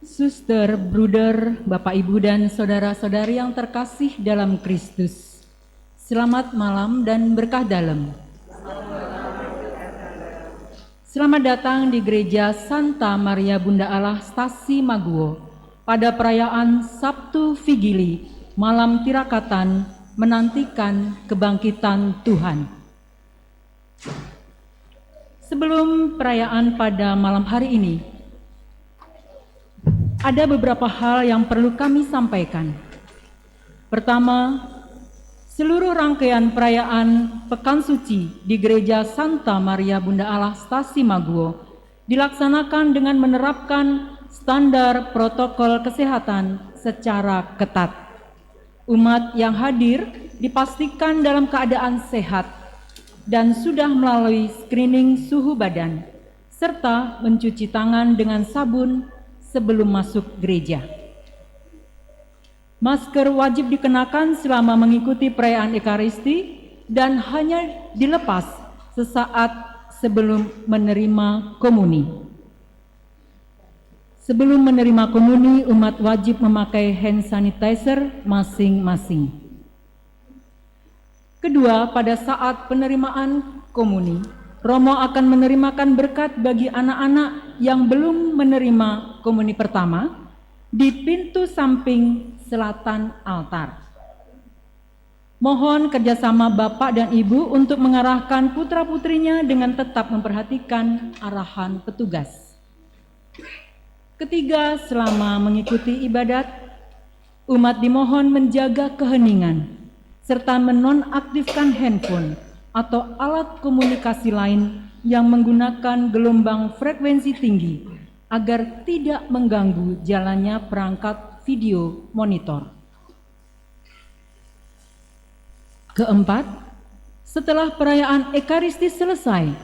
Suster, bruder, Bapak, Ibu, dan saudara-saudari yang terkasih dalam Kristus. Selamat malam dan berkah dalam. Selamat datang di Gereja Santa Maria Bunda Allah Stasi Maguwo pada perayaan Sabtu Vigili, malam tirakatan menantikan kebangkitan Tuhan. Sebelum perayaan pada malam hari ini, ada beberapa hal yang perlu kami sampaikan. Pertama, seluruh rangkaian perayaan Pekan Suci di Gereja Santa Maria Bunda Allah Stasi Maguwo dilaksanakan dengan menerapkan standar protokol kesehatan secara ketat. Umat yang hadir dipastikan dalam keadaan sehat dan sudah melalui screening suhu badan, serta mencuci tangan dengan sabun sebelum masuk gereja. Masker wajib dikenakan selama mengikuti perayaan Ekaristi dan hanya dilepas sesaat sebelum menerima komuni. Sebelum menerima komuni, umat wajib memakai hand sanitizer masing-masing. Kedua, pada saat penerimaan komuni, Romo akan menerimakan berkat bagi anak-anak yang belum menerima komuni pertama di pintu samping selatan altar. Mohon kerjasama Bapak dan Ibu untuk mengarahkan putra-putrinya dengan tetap memperhatikan arahan petugas. Ketiga, selama mengikuti ibadat, umat dimohon menjaga keheningan serta menonaktifkan handphone atau alat komunikasi lain yang menggunakan gelombang frekuensi tinggi agar tidak mengganggu jalannya perangkat video monitor. Keempat, setelah perayaan Ekaristi selesai,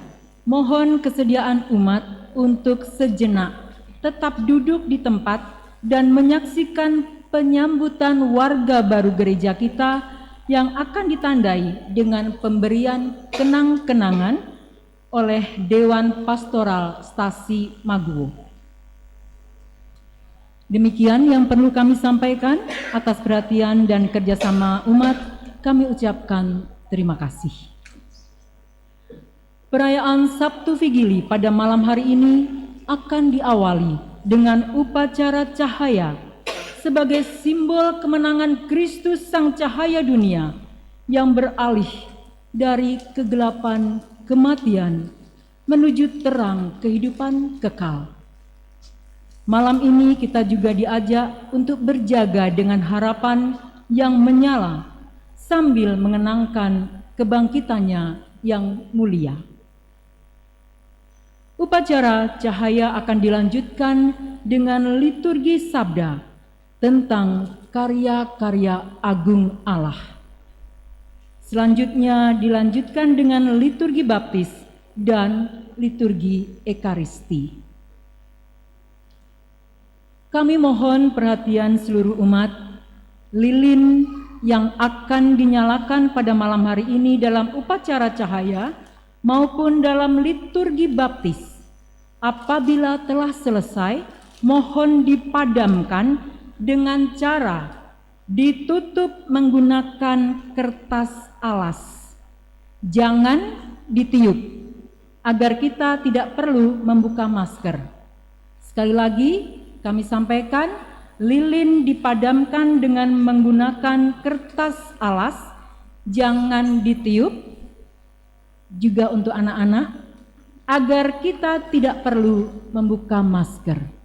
mohon kesediaan umat untuk sejenak tetap duduk di tempat dan menyaksikan penyambutan warga baru gereja kita yang akan ditandai dengan pemberian kenang-kenangan oleh Dewan Pastoral Stasi Maguwo. Demikian yang perlu kami sampaikan. Atas perhatian dan kerjasama umat, kami ucapkan terima kasih. Perayaan Sabtu Vigili pada malam hari ini akan diawali dengan upacara cahaya sebagai simbol kemenangan Kristus Sang Cahaya Dunia yang beralih dari kegelapan kematian menuju terang kehidupan kekal. Malam ini kita juga diajak untuk berjaga dengan harapan yang menyala sambil mengenangkan kebangkitannya yang mulia. Upacara cahaya akan dilanjutkan dengan liturgi sabda tentang karya-karya agung Allah. Selanjutnya dilanjutkan dengan liturgi baptis dan liturgi Ekaristi. Kami mohon perhatian seluruh umat, lilin yang akan dinyalakan pada malam hari ini dalam upacara cahaya maupun dalam liturgi baptis, apabila telah selesai, mohon dipadamkan dengan cara ditutup menggunakan kertas alas. Jangan ditiup, agar kita tidak perlu membuka masker. Sekali lagi kami sampaikan, lilin dipadamkan dengan menggunakan kertas alas, jangan ditiup, juga untuk anak-anak, agar kita tidak perlu membuka masker.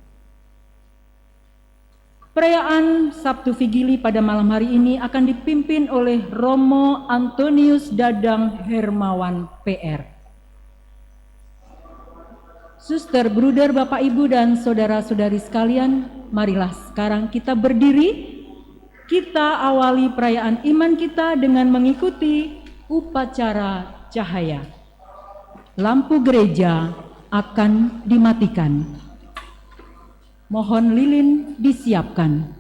Perayaan Sabtu Vigili pada malam hari ini akan dipimpin oleh Romo Antonius Dadang Hermawan PR. Suster, bruder, Bapak, Ibu, dan saudara-saudari sekalian, marilah sekarang kita berdiri. Kita awali perayaan iman kita dengan mengikuti upacara cahaya. Lampu gereja akan dimatikan. Mohon lilin disiapkan.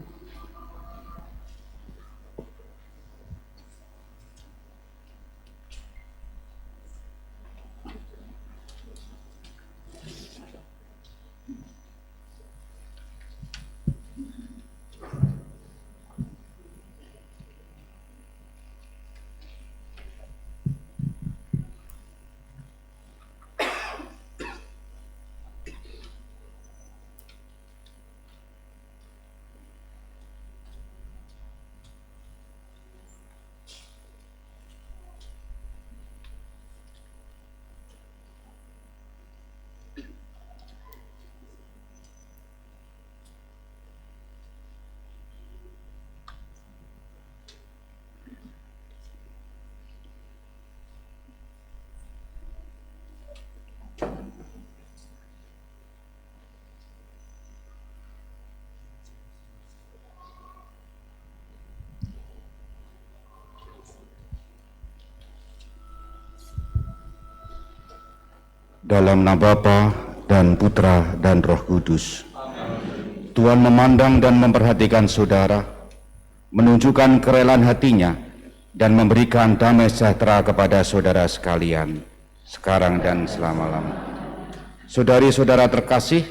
Dalam nama Bapa dan Putra dan Roh Kudus. Tuhan memandang dan memperhatikan saudara, menunjukkan kerelaan hatinya, dan memberikan damai sejahtera kepada saudara sekalian, sekarang dan selama-lamanya. Saudari-saudara terkasih,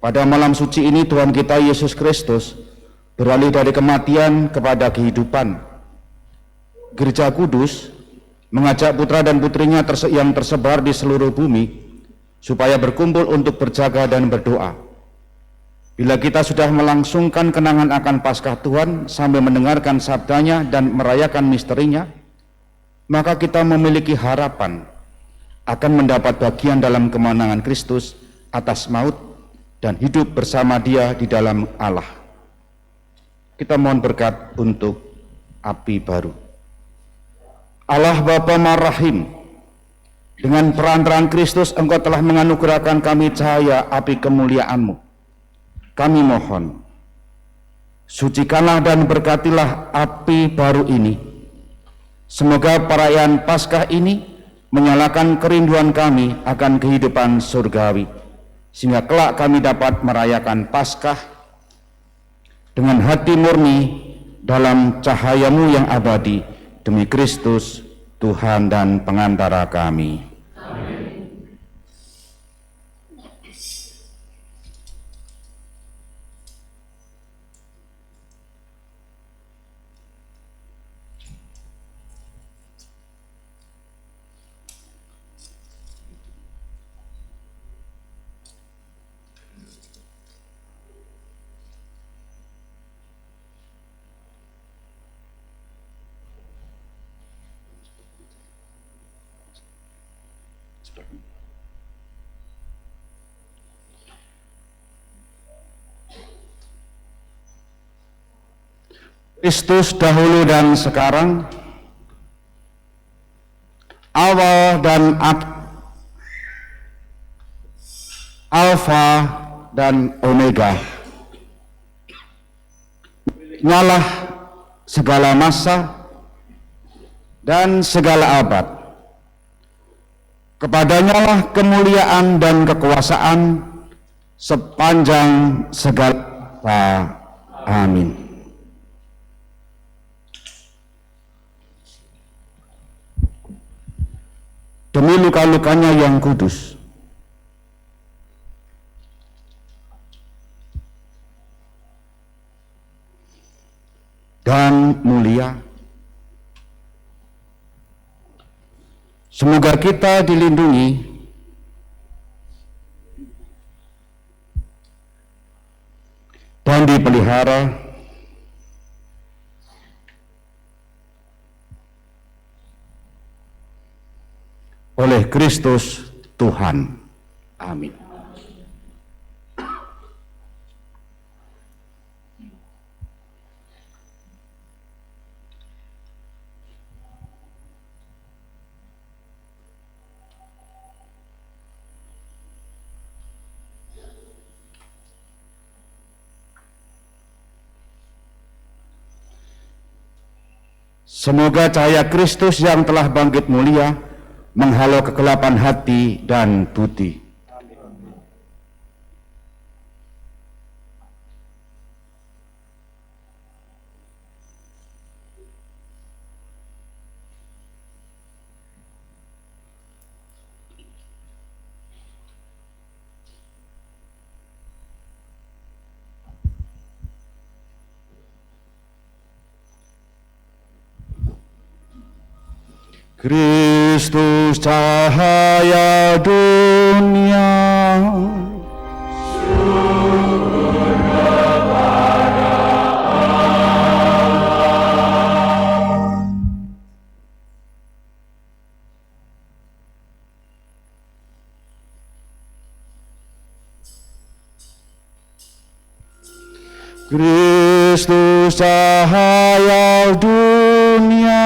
pada malam suci ini Tuhan kita Yesus Kristus beralih dari kematian kepada kehidupan. Gereja Kudus mengajak putra dan putrinya yang tersebar di seluruh bumi supaya berkumpul untuk berjaga dan berdoa. Bila kita sudah melangsungkan kenangan akan Paskah Tuhan sambil mendengarkan sabdanya dan merayakan misterinya, maka kita memiliki harapan akan mendapat bagian dalam kemenangan Kristus atas maut dan hidup bersama Dia di dalam Allah. Kita mohon berkat untuk api baru. Allah Bapa Maha-Rahim, dengan perantaraan Kristus Engkau telah menganugerahkan kami cahaya api kemuliaan-Mu. Kami mohon, sucikanlah dan berkatilah api baru ini. Semoga perayaan Paskah ini menyalakan kerinduan kami akan kehidupan surgawi, sehingga kelak kami dapat merayakan Paskah dengan hati murni dalam cahaya-Mu yang abadi, demi Kristus, Tuhan dan pengantara kami. Amin. Kristus dahulu dan sekarang, awal dan Alfa dan Omega, nyalah segala masa dan segala abad. Kepadanya kemuliaan dan kekuasaan sepanjang segala masa. Amin. Demi luka-lukanya yang kudus, dan mulia, semoga kita dilindungi dan dipelihara oleh Kristus Tuhan. Amin. Semoga cahaya Kristus yang telah bangkit mulia menghalau kegelapan hati dan budi. Kristus cahaya dunia, syukur kepada Allah. Kristus cahaya dunia,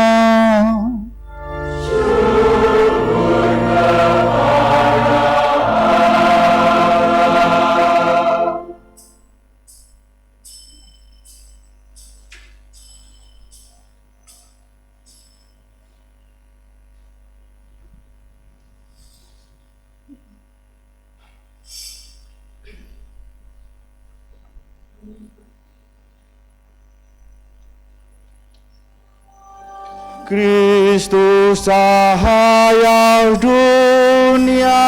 Kristus cahaya dunia.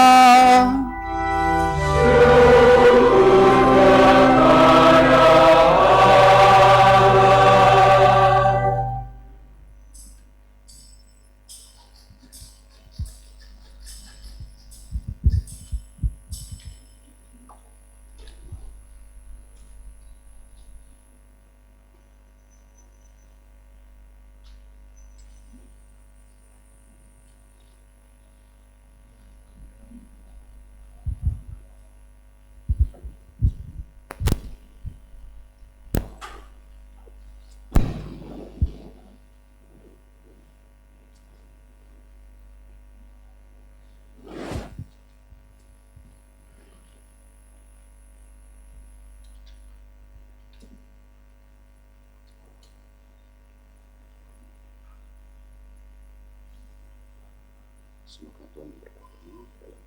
Semoga Tuhan berkati dalam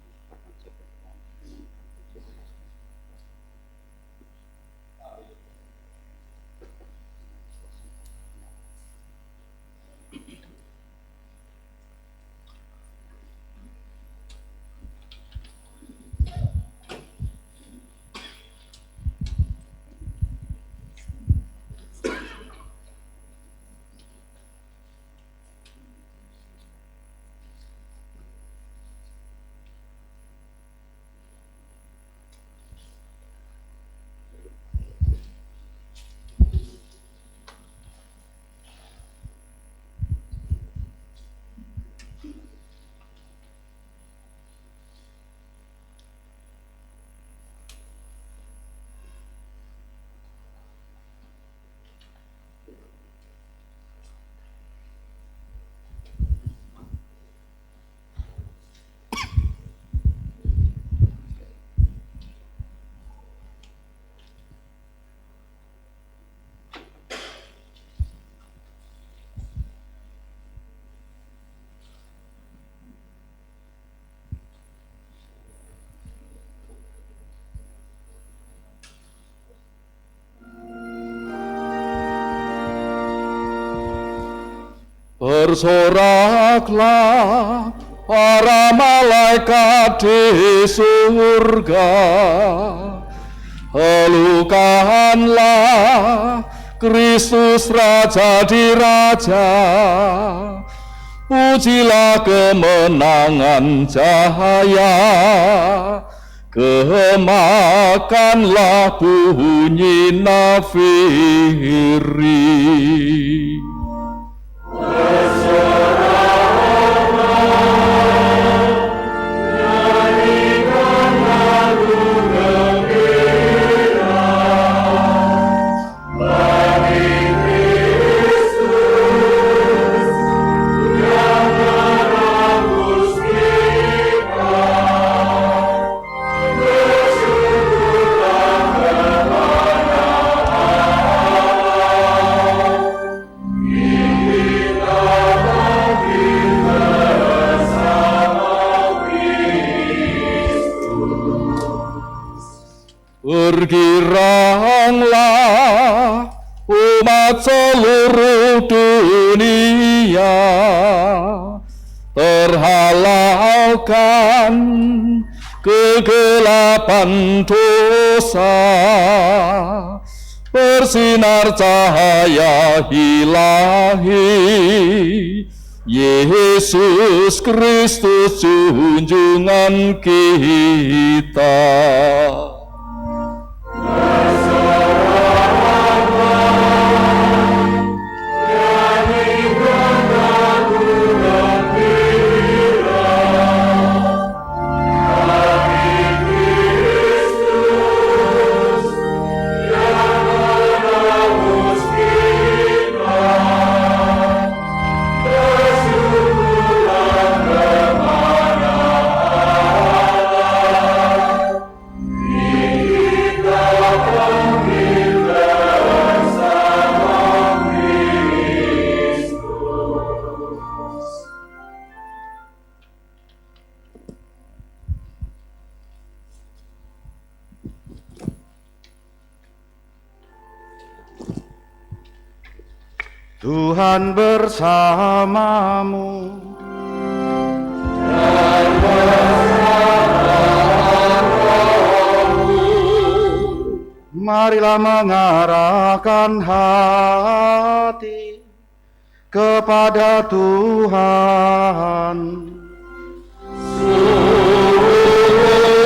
Bersoraklah para malaikat di surga, halukanlah Kristus Raja di Raja, pujilah kemenangan cahaya, kehemakanlah bunyi nafiri. Bergiranglah umat seluruh dunia, terhalalkan kegelapan dosa, bersinar cahaya ilahi, Yesus Kristus junjungan kita. Yeah. Tuhan bersamamu. Marilah mengarahkan hati kepada Tuhan.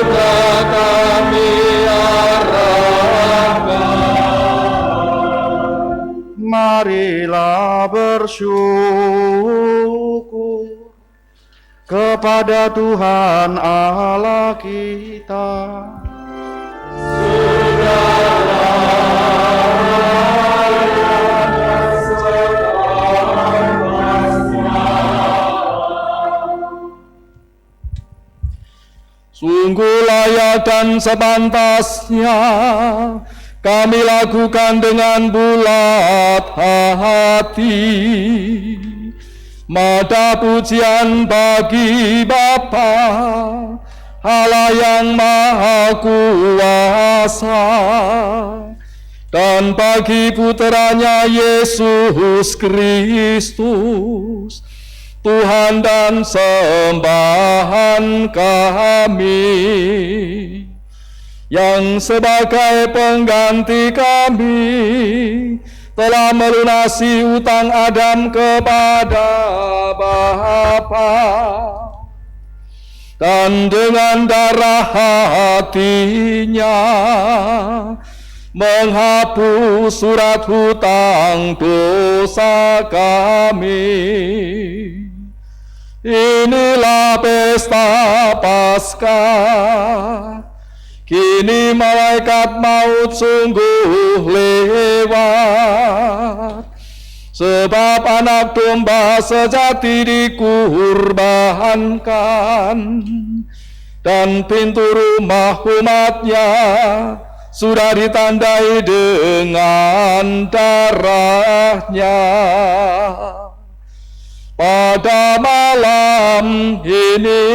Sudah kami arahkan. Marilah bersyukur kepada Tuhan Allah kita. Sungguh layak dan sepantasnya kami lakukan dengan bulat hati. Mada pujian bagi Bapa, Allah yang Maha Kuasa, dan bagi Putranya Yesus Kristus, Tuhan dan sembahan kami, yang sebagai pengganti kami telah melunasi utang Adam kepada Bapa, dan dengan darah hatinya menghapus surat hutang dosa kami. Inilah pesta Paskah. Kini malaikat maut sungguh lewat, sebab anak domba sejati dikurbankan, dan pintu rumah umatnya sudah ditandai dengan darahnya. Pada malam ini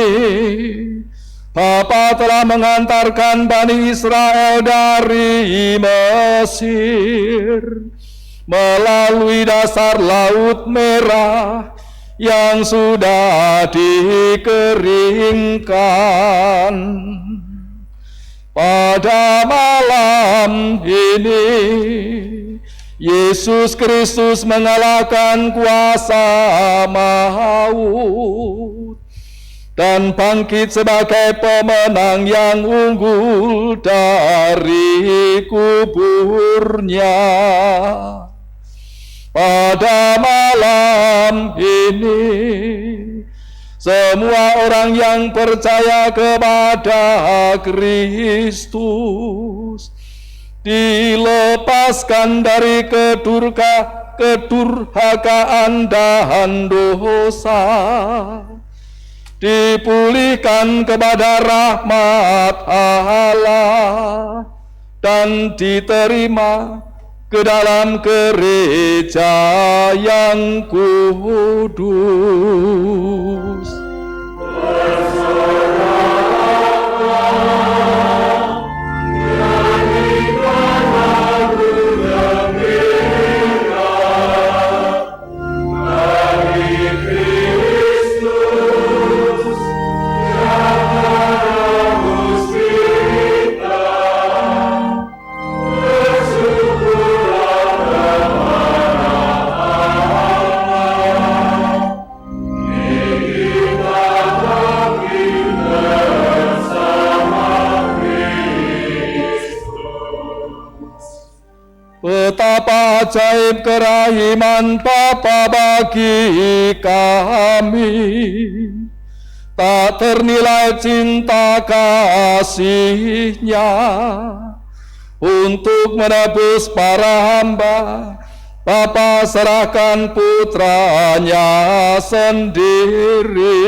Bapa telah mengantarkan Bani Israel dari Mesir melalui dasar Laut Merah yang sudah dikeringkan. Pada malam ini Yesus Kristus mengalahkan kuasa maut dan bangkit sebagai pemenang yang unggul dari kuburnya. Pada malam ini semua orang yang percaya kepada Kristus dilepaskan dari kedurhakaan dan dosa, dipulihkan kepada rahmat Allah, dan diterima ke dalam gereja yang kudus. Betapa ajaib kerahiman Bapa bagi kami, tak ternilai cinta kasih-Nya untuk menebus para hamba. Bapa serahkan putranya sendiri,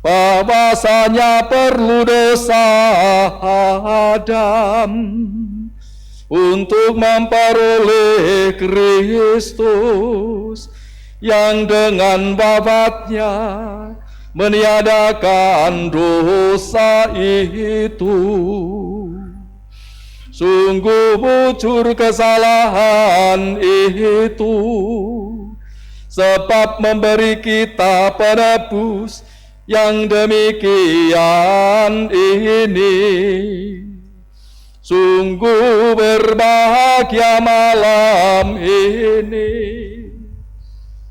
bahwasanya perlu dosa Adam untuk memperoleh Kristus yang dengan wafatnya meniadakan dosa itu. Sungguh bujur kesalahan itu, sebab memberi kita penebus yang demikian ini. Sungguh berbahagia malam ini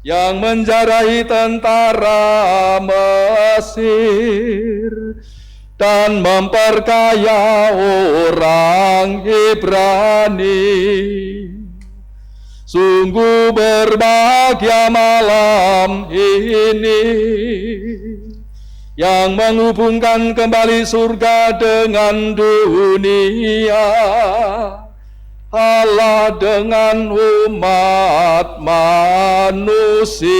yang menjarahi tentara Mesir dan memperkaya orang Ibrani. Sungguh berbahagia malam ini yang menghubungkan kembali surga dengan dunia, Allah dengan umat manusia.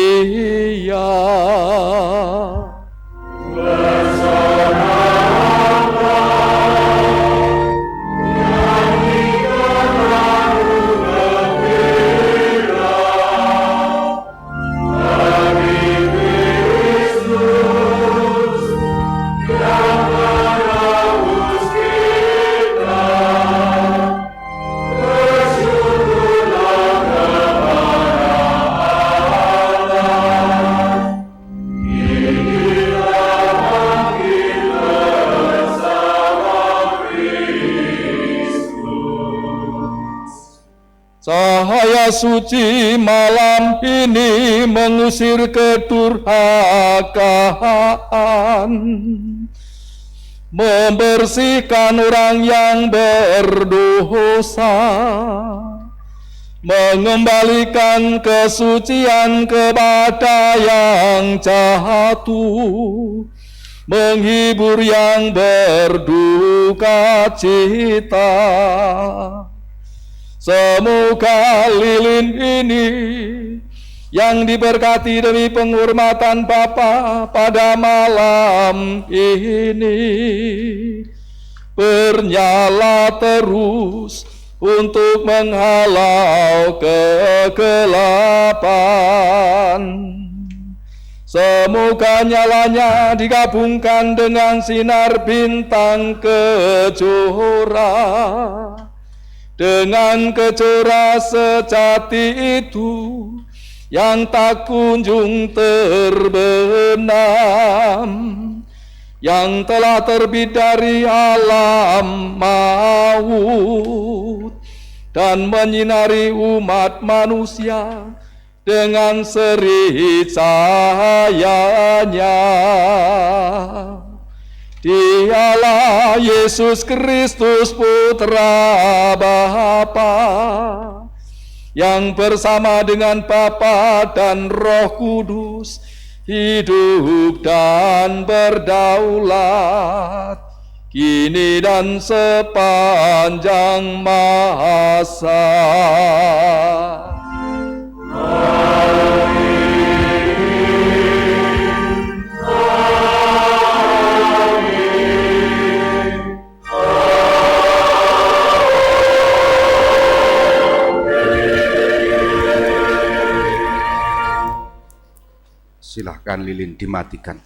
Cahaya suci malam ini mengusir kedurhakaan, membersihkan orang yang berdosa, mengembalikan kesucian kepada yang jatuh, menghibur yang berduka cita. Semoga lilin ini yang diberkati demi penghormatan Bapa pada malam ini bernyala terus untuk menghalau kegelapan. Semoga nyalanya digabungkan dengan sinar bintang kejora, dengan kejora sejati itu yang tak kunjung terbenam, yang telah terbit dari alam maut dan menyinari umat manusia dengan seri cahayanya. Dialah Yesus Kristus Putra Bapa, yang bersama dengan Bapa dan Roh Kudus hidup dan berdaulat kini dan sepanjang masa. Silahkan lilin dimatikan.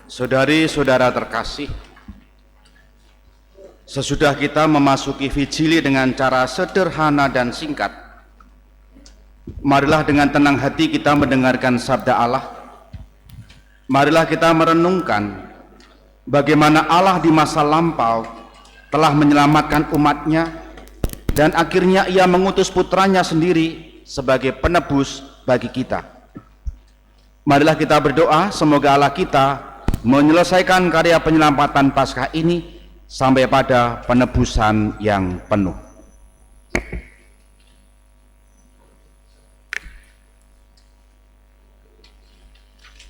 Saudari-saudara terkasih, sesudah kita memasuki vigili dengan cara sederhana dan singkat, marilah dengan tenang hati kita mendengarkan sabda Allah. Marilah kita merenungkan bagaimana Allah di masa lampau telah menyelamatkan umatnya dan akhirnya ia mengutus putranya sendiri sebagai penebus bagi kita. Marilah kita berdoa semoga Allah kita menyelesaikan karya penyelamatan Paskah ini sampai pada penebusan yang penuh.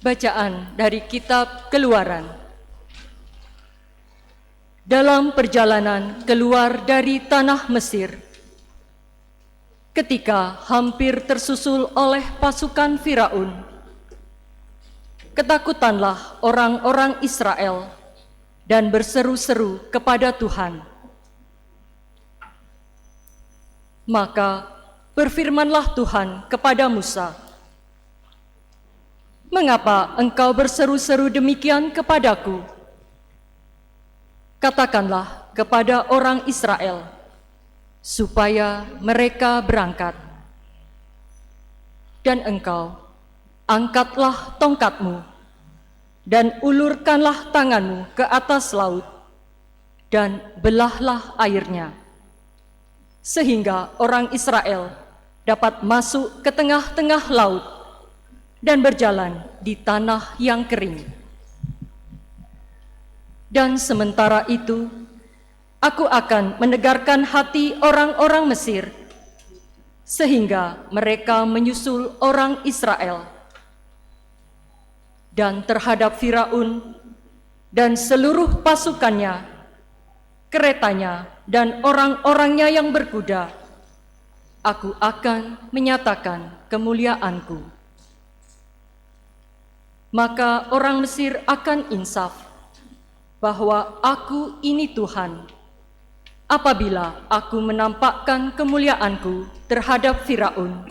Bacaan dari Kitab Keluaran. Dalam perjalanan keluar dari tanah Mesir, ketika hampir tersusul oleh pasukan Firaun, ketakutanlah orang-orang Israel dan berseru-seru kepada Tuhan. Maka Berfirmanlah Tuhan kepada Musa, "Mengapa engkau berseru-seru demikian kepadaku? Katakanlah kepada orang Israel, supaya mereka berangkat. Dan engkau, angkatlah tongkatmu, dan ulurkanlah tanganmu ke atas laut, dan belahlah airnya, sehingga orang Israel dapat masuk ke tengah-tengah laut dan berjalan di tanah yang kering. Dan sementara itu, aku akan menegarkan hati orang-orang Mesir, sehingga mereka menyusul orang Israel. Dan terhadap Firaun dan seluruh pasukannya, keretanya, dan orang-orangnya yang berkuda, aku akan menyatakan kemuliaanku. Maka orang Mesir akan insaf bahwa aku ini Tuhan, apabila aku menampakkan kemuliaanku terhadap Firaun,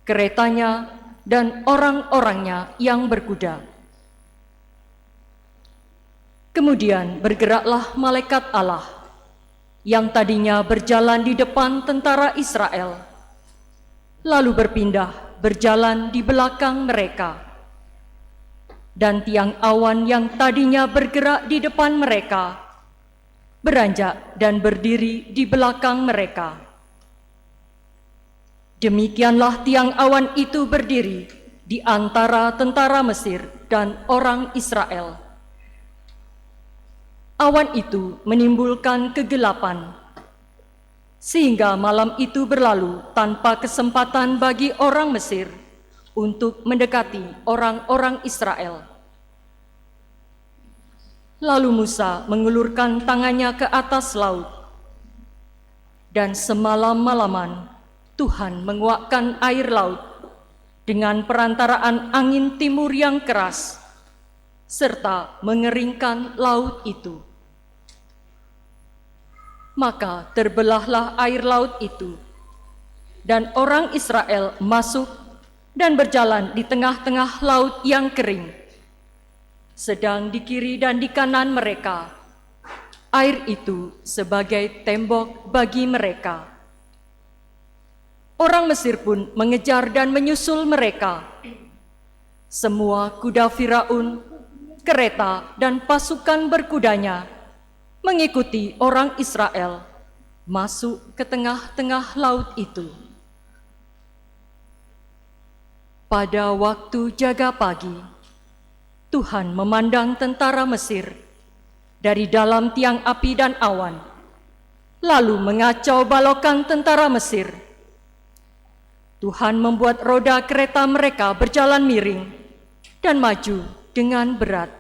keretanya, dan orang-orangnya yang berkuda. Kemudian bergeraklah malaikat Allah yang tadinya berjalan di depan tentara Israel, lalu berpindah berjalan di belakang mereka. Dan tiang awan yang tadinya bergerak di depan mereka, beranjak dan berdiri di belakang mereka. Demikianlah tiang awan itu berdiri di antara tentara Mesir dan orang Israel. Awan itu menimbulkan kegelapan, sehingga malam itu berlalu tanpa kesempatan bagi orang Mesir untuk mendekati orang-orang Israel. Lalu Musa mengulurkan tangannya ke atas laut, dan semalam-malaman Tuhan menguakkan air laut dengan perantaraan angin timur yang keras, serta mengeringkan laut itu. Maka terbelahlah air laut itu, dan orang Israel masuk dan berjalan di tengah-tengah laut yang kering. Sedang di kiri dan di kanan mereka, air itu sebagai tembok bagi mereka. Orang Mesir pun mengejar dan menyusul mereka. Semua kuda Firaun, kereta, dan pasukan berkudanya mengikuti orang Israel masuk ke tengah-tengah laut itu. Pada waktu jaga pagi, Tuhan memandang tentara Mesir dari dalam tiang api dan awan, lalu mengacau balokan tentara Mesir. Tuhan membuat roda kereta mereka berjalan miring dan maju dengan berat,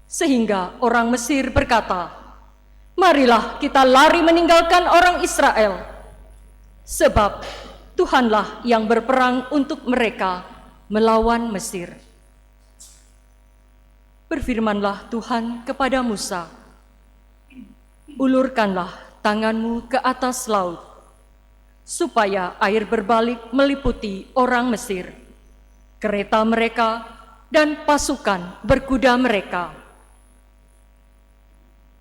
sehingga orang Mesir berkata, "Marilah kita lari meninggalkan orang Israel, sebab Tuhanlah yang berperang untuk mereka melawan Mesir." Berfirmanlah Tuhan kepada Musa, "Ulurkanlah tanganmu ke atas laut, supaya air berbalik meliputi orang Mesir, kereta mereka, dan pasukan berkuda mereka."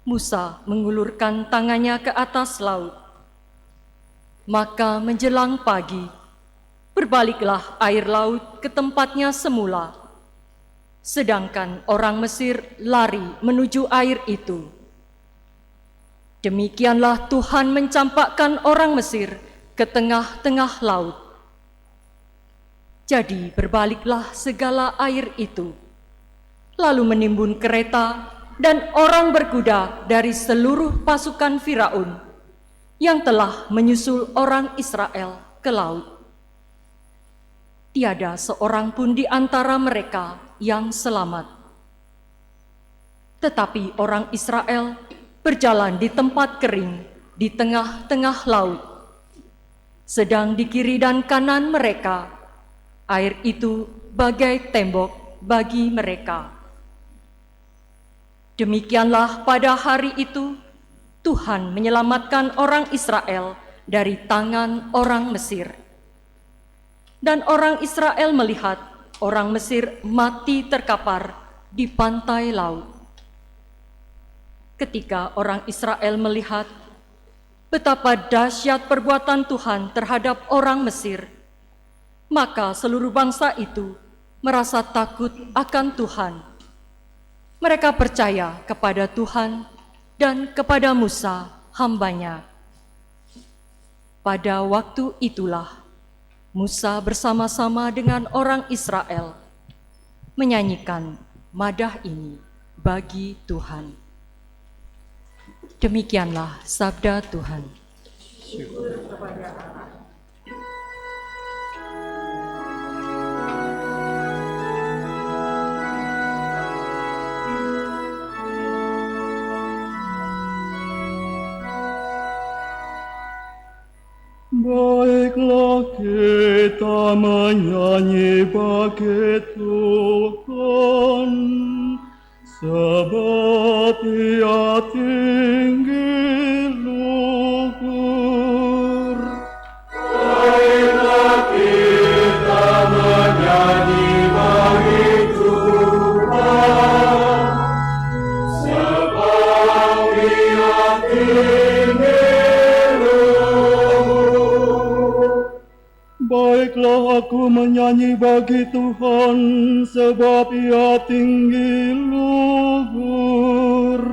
Musa mengulurkan tangannya ke atas laut. Maka menjelang pagi, berbaliklah air laut ke tempatnya semula, sedangkan orang Mesir lari menuju air itu. Demikianlah Tuhan mencampakkan orang Mesir ke tengah-tengah laut. Jadi berbaliklah segala air itu, lalu menimbun kereta dan orang berkuda dari seluruh pasukan Firaun yang telah menyusul orang Israel ke laut. Tiada seorang pun di antara mereka yang selamat. Tetapi orang Israel berjalan di tempat kering di tengah-tengah laut. Sedang di kiri dan kanan mereka, air itu bagai tembok bagi mereka. Demikianlah pada hari itu Tuhan menyelamatkan orang Israel dari tangan orang Mesir. Dan orang Israel melihat orang Mesir mati terkapar di pantai laut. Ketika orang Israel melihat betapa dahsyat perbuatan Tuhan terhadap orang Mesir, maka seluruh bangsa itu merasa takut akan Tuhan. Mereka percaya kepada Tuhan dan kepada Musa, hamba-Nya. Pada waktu itulah Musa bersama-sama dengan orang Israel menyanyikan madah ini bagi Tuhan. Demikianlah sabda Tuhan. Baiklah kita menyanyi bagi Tuhan, sebab Ia tinggi luhur. Baiklah kita menyanyi bagi Tuhan, sebab Ia tinggi. Baiklah aku menyanyi bagi Tuhan, sebab Ia tinggi luhur.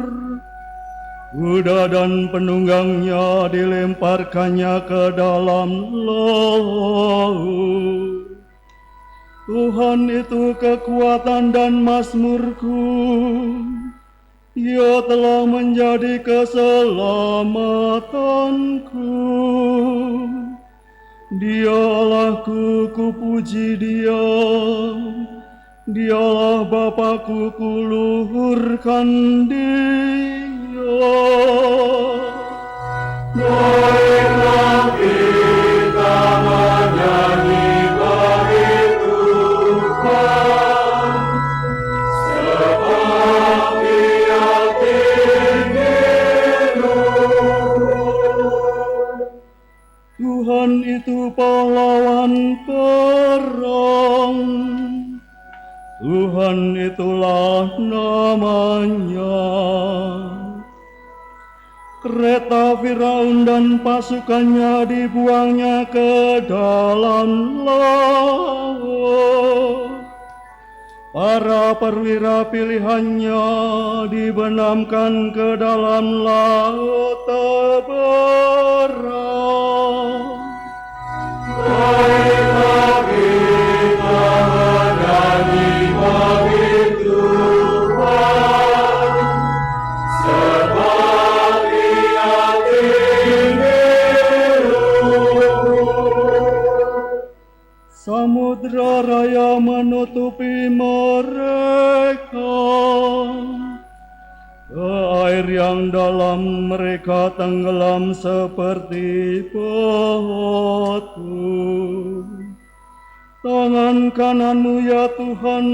Kuda dan penunggangnya dilemparkannya ke dalam laut. Tuhan itu kekuatan dan mazmurku, Ia telah menjadi keselamatanku. Dia Allahku, kupuji Dia. Dialah Bapakku, kuluhurkan Dia. Baiklah kita menyanyi bagi Tuhan, sebab Dia tinggi luhur. Tuhan itu pahlawan perang, Tuhan itulah namanya. Kereta Firaun dan pasukannya dibuangnya ke dalam laut. Para perwira pilihannya dibenamkan ke dalam laut terberat. Baiklah kita menyanyi bagi Tuhan, sebab Ia tinggi luhur. Samudra raya menutupi mereka, ke air yang dalam mereka tenggelam seperti batu. Tangan kanan-Mu ya Tuhan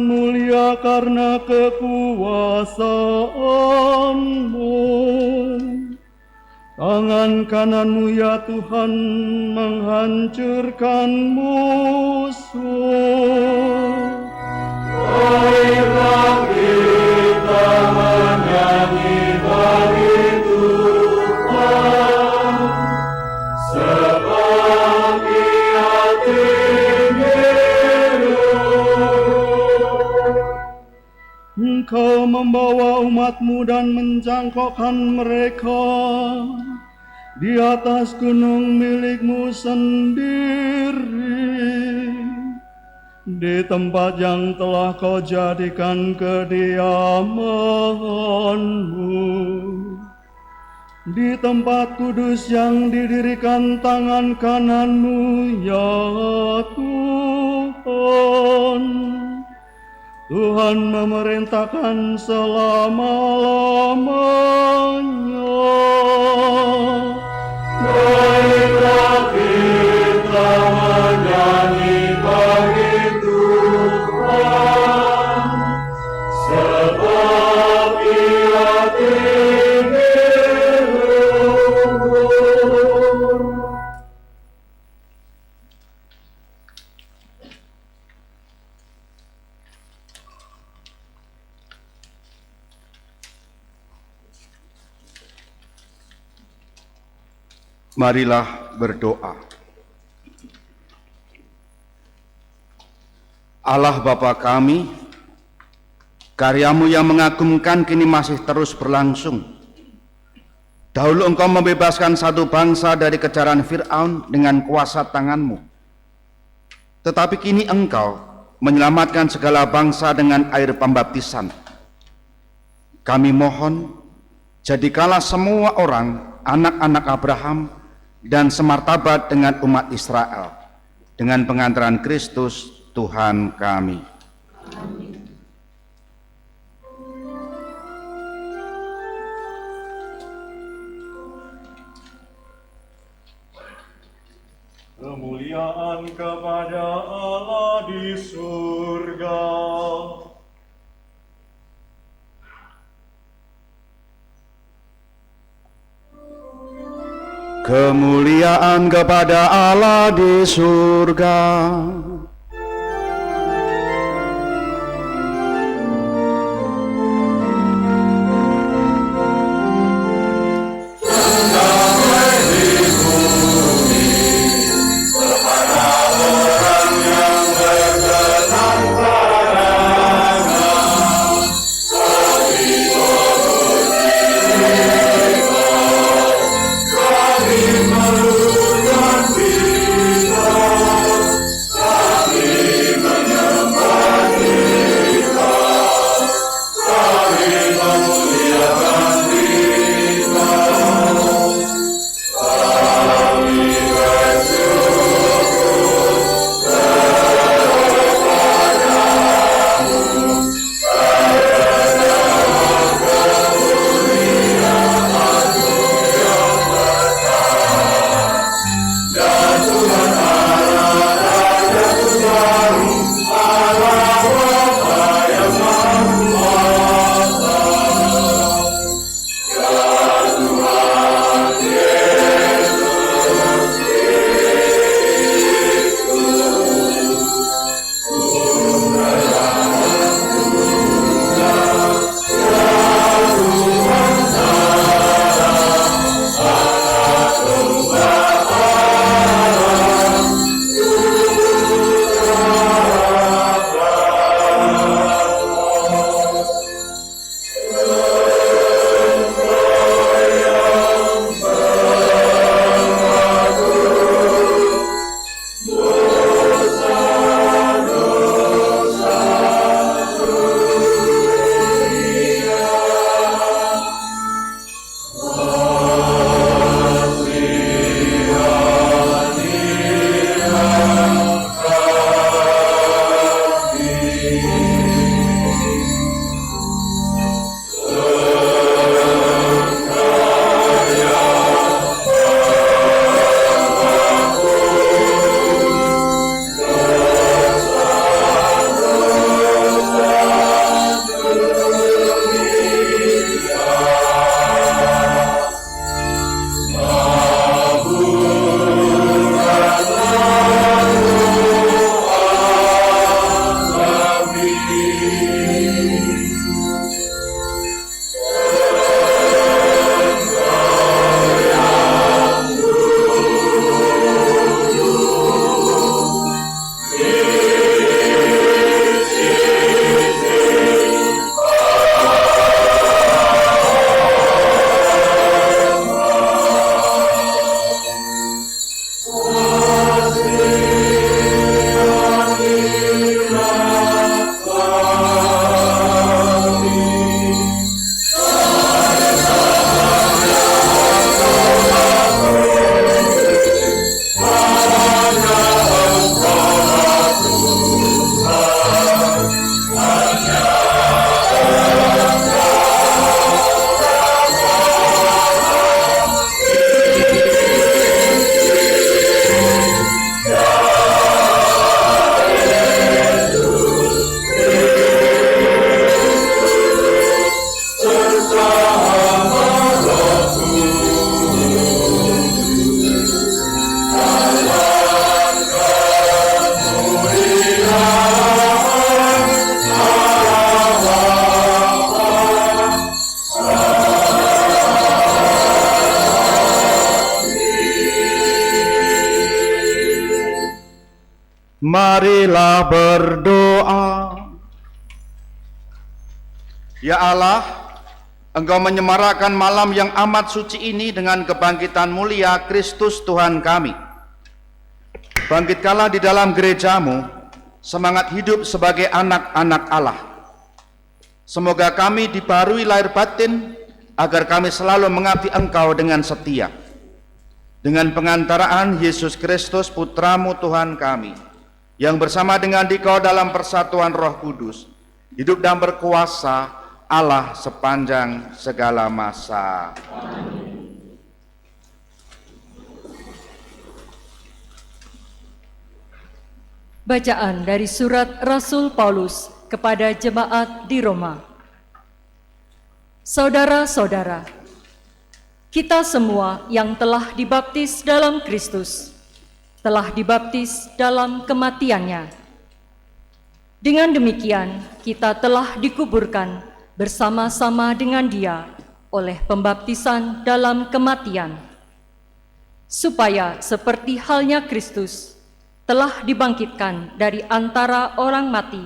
mulia karena kekuasaan-Mu. Tangan kanan-Mu ya Tuhan menghancurkan musuh. Baiklah kita menyanyi bagi Tuhan, sebab Ia tinggi luhur. Engkau membawa umat-Mu dan menjangkaukan mereka di atas gunung milik-Mu sendiri, di tempat yang telah Kau jadikan kediaman-Mu, di tempat kudus yang didirikan tangan kanan-Mu ya Tuhan. Tuhan memerintahkan selama-lamanya. Baiklah kita menyanyi bagi Tuhan, sebab Ia tinggi luhur. Marilah berdoa. Allah Bapa kami, karya-Mu yang mengagumkan kini masih terus berlangsung. Dahulu Engkau membebaskan satu bangsa dari kejaran Fir'aun dengan kuasa tangan-Mu. Tetapi kini Engkau menyelamatkan segala bangsa dengan air pembaptisan. Kami mohon, jadikanlah semua orang, anak-anak Abraham, dan semartabat dengan umat Israel, dengan pengantaran Kristus Tuhan kami. Kemuliaan kepada Allah di surga. Kemuliaan kepada Allah di surga. Marilah berdoa. Ya Allah, Engkau menyemarakan malam yang amat suci ini dengan kebangkitan mulia Kristus Tuhan kami. Bangkitkanlah di dalam gerejamu semangat hidup sebagai anak-anak Allah. Semoga kami dibaharui lahir batin agar kami selalu mengabdi Engkau dengan setia. Dengan pengantaraan Yesus Kristus Putramu Tuhan kami, yang bersama dengan Dikau dalam persatuan Roh Kudus, hidup dan berkuasa Allah sepanjang segala masa. Bacaan dari surat Rasul Paulus kepada jemaat di Roma. Saudara-saudara, kita semua yang telah dibaptis dalam Kristus, telah dibaptis dalam kematiannya. Dengan demikian, kita telah dikuburkan bersama-sama dengan Dia oleh pembaptisan dalam kematian, supaya seperti halnya Kristus telah dibangkitkan dari antara orang mati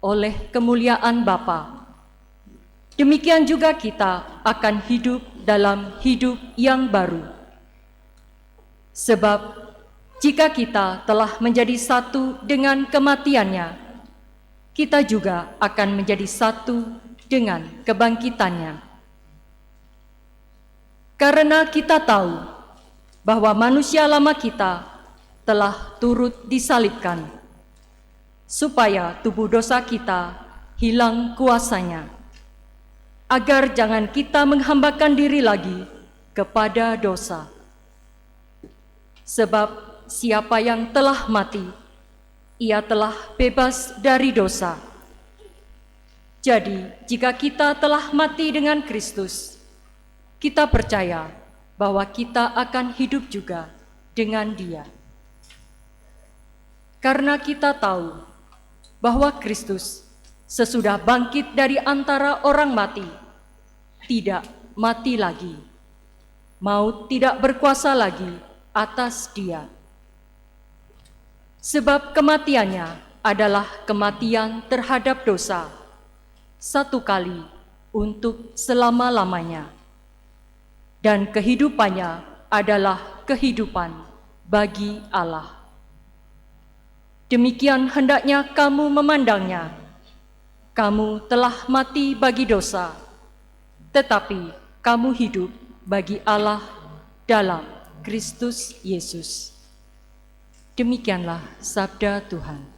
oleh kemuliaan Bapa. Demikian juga kita akan hidup dalam hidup yang baru. Sebab jika kita telah menjadi satu dengan kematiannya, kita juga akan menjadi satu dengan kebangkitannya. Karena kita tahu bahwa manusia lama kita telah turut disalibkan, supaya tubuh dosa kita hilang kuasanya, agar jangan kita menghambakan diri lagi kepada dosa. Sebab siapa yang telah mati, ia telah bebas dari dosa. Jadi, jika kita telah mati dengan Kristus, kita percaya bahwa kita akan hidup juga dengan Dia. Karena kita tahu bahwa Kristus sesudah bangkit dari antara orang mati, tidak mati lagi. Maut tidak berkuasa lagi atas Dia. Sebab kematiannya adalah kematian terhadap dosa, satu kali untuk selama-lamanya. Dan kehidupannya adalah kehidupan bagi Allah. Demikian hendaknya kamu memandangnya. Kamu telah mati bagi dosa, tetapi kamu hidup bagi Allah dalam Kristus Yesus. Demikianlah sabda Tuhan.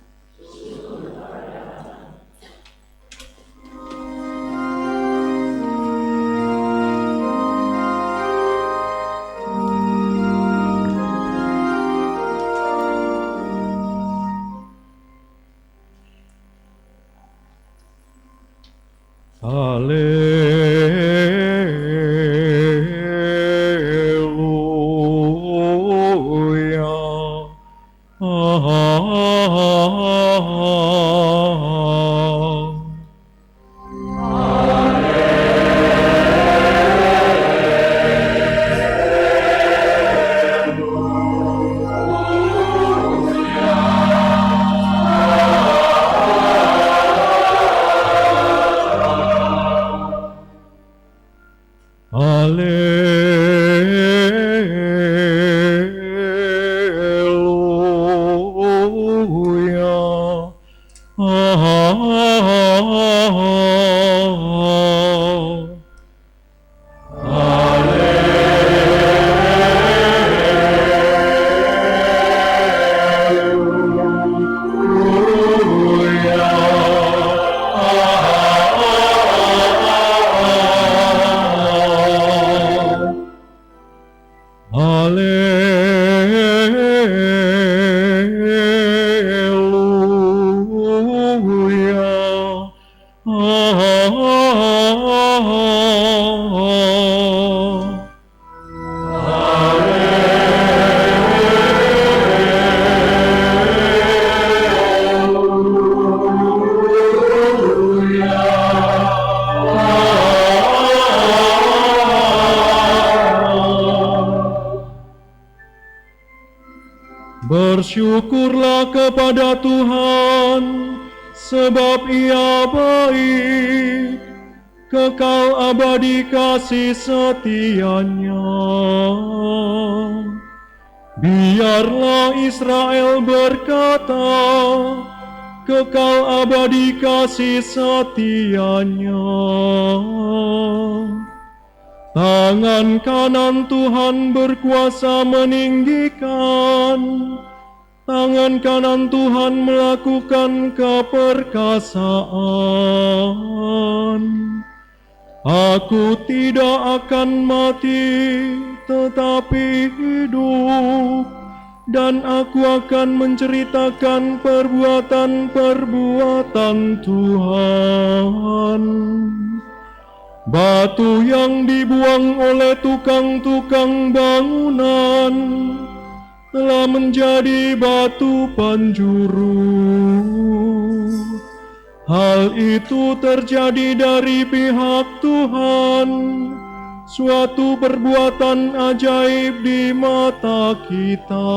Bersyukurlah kepada Tuhan, sebab Ia baik, kekal abadi kasih setia-Nya. Biarlah Israel berkata, kekal abadi kasih setia-Nya. Tangan kanan Tuhan berkuasa meninggikan, tangan kanan Tuhan melakukan keperkasaan. Aku tidak akan mati, tetapi hidup, dan aku akan menceritakan perbuatan-perbuatan Tuhan. Batu yang dibuang oleh tukang-tukang bangunan telah menjadi batu penjuru. Hal itu terjadi dari pihak Tuhan, suatu perbuatan ajaib di mata kita.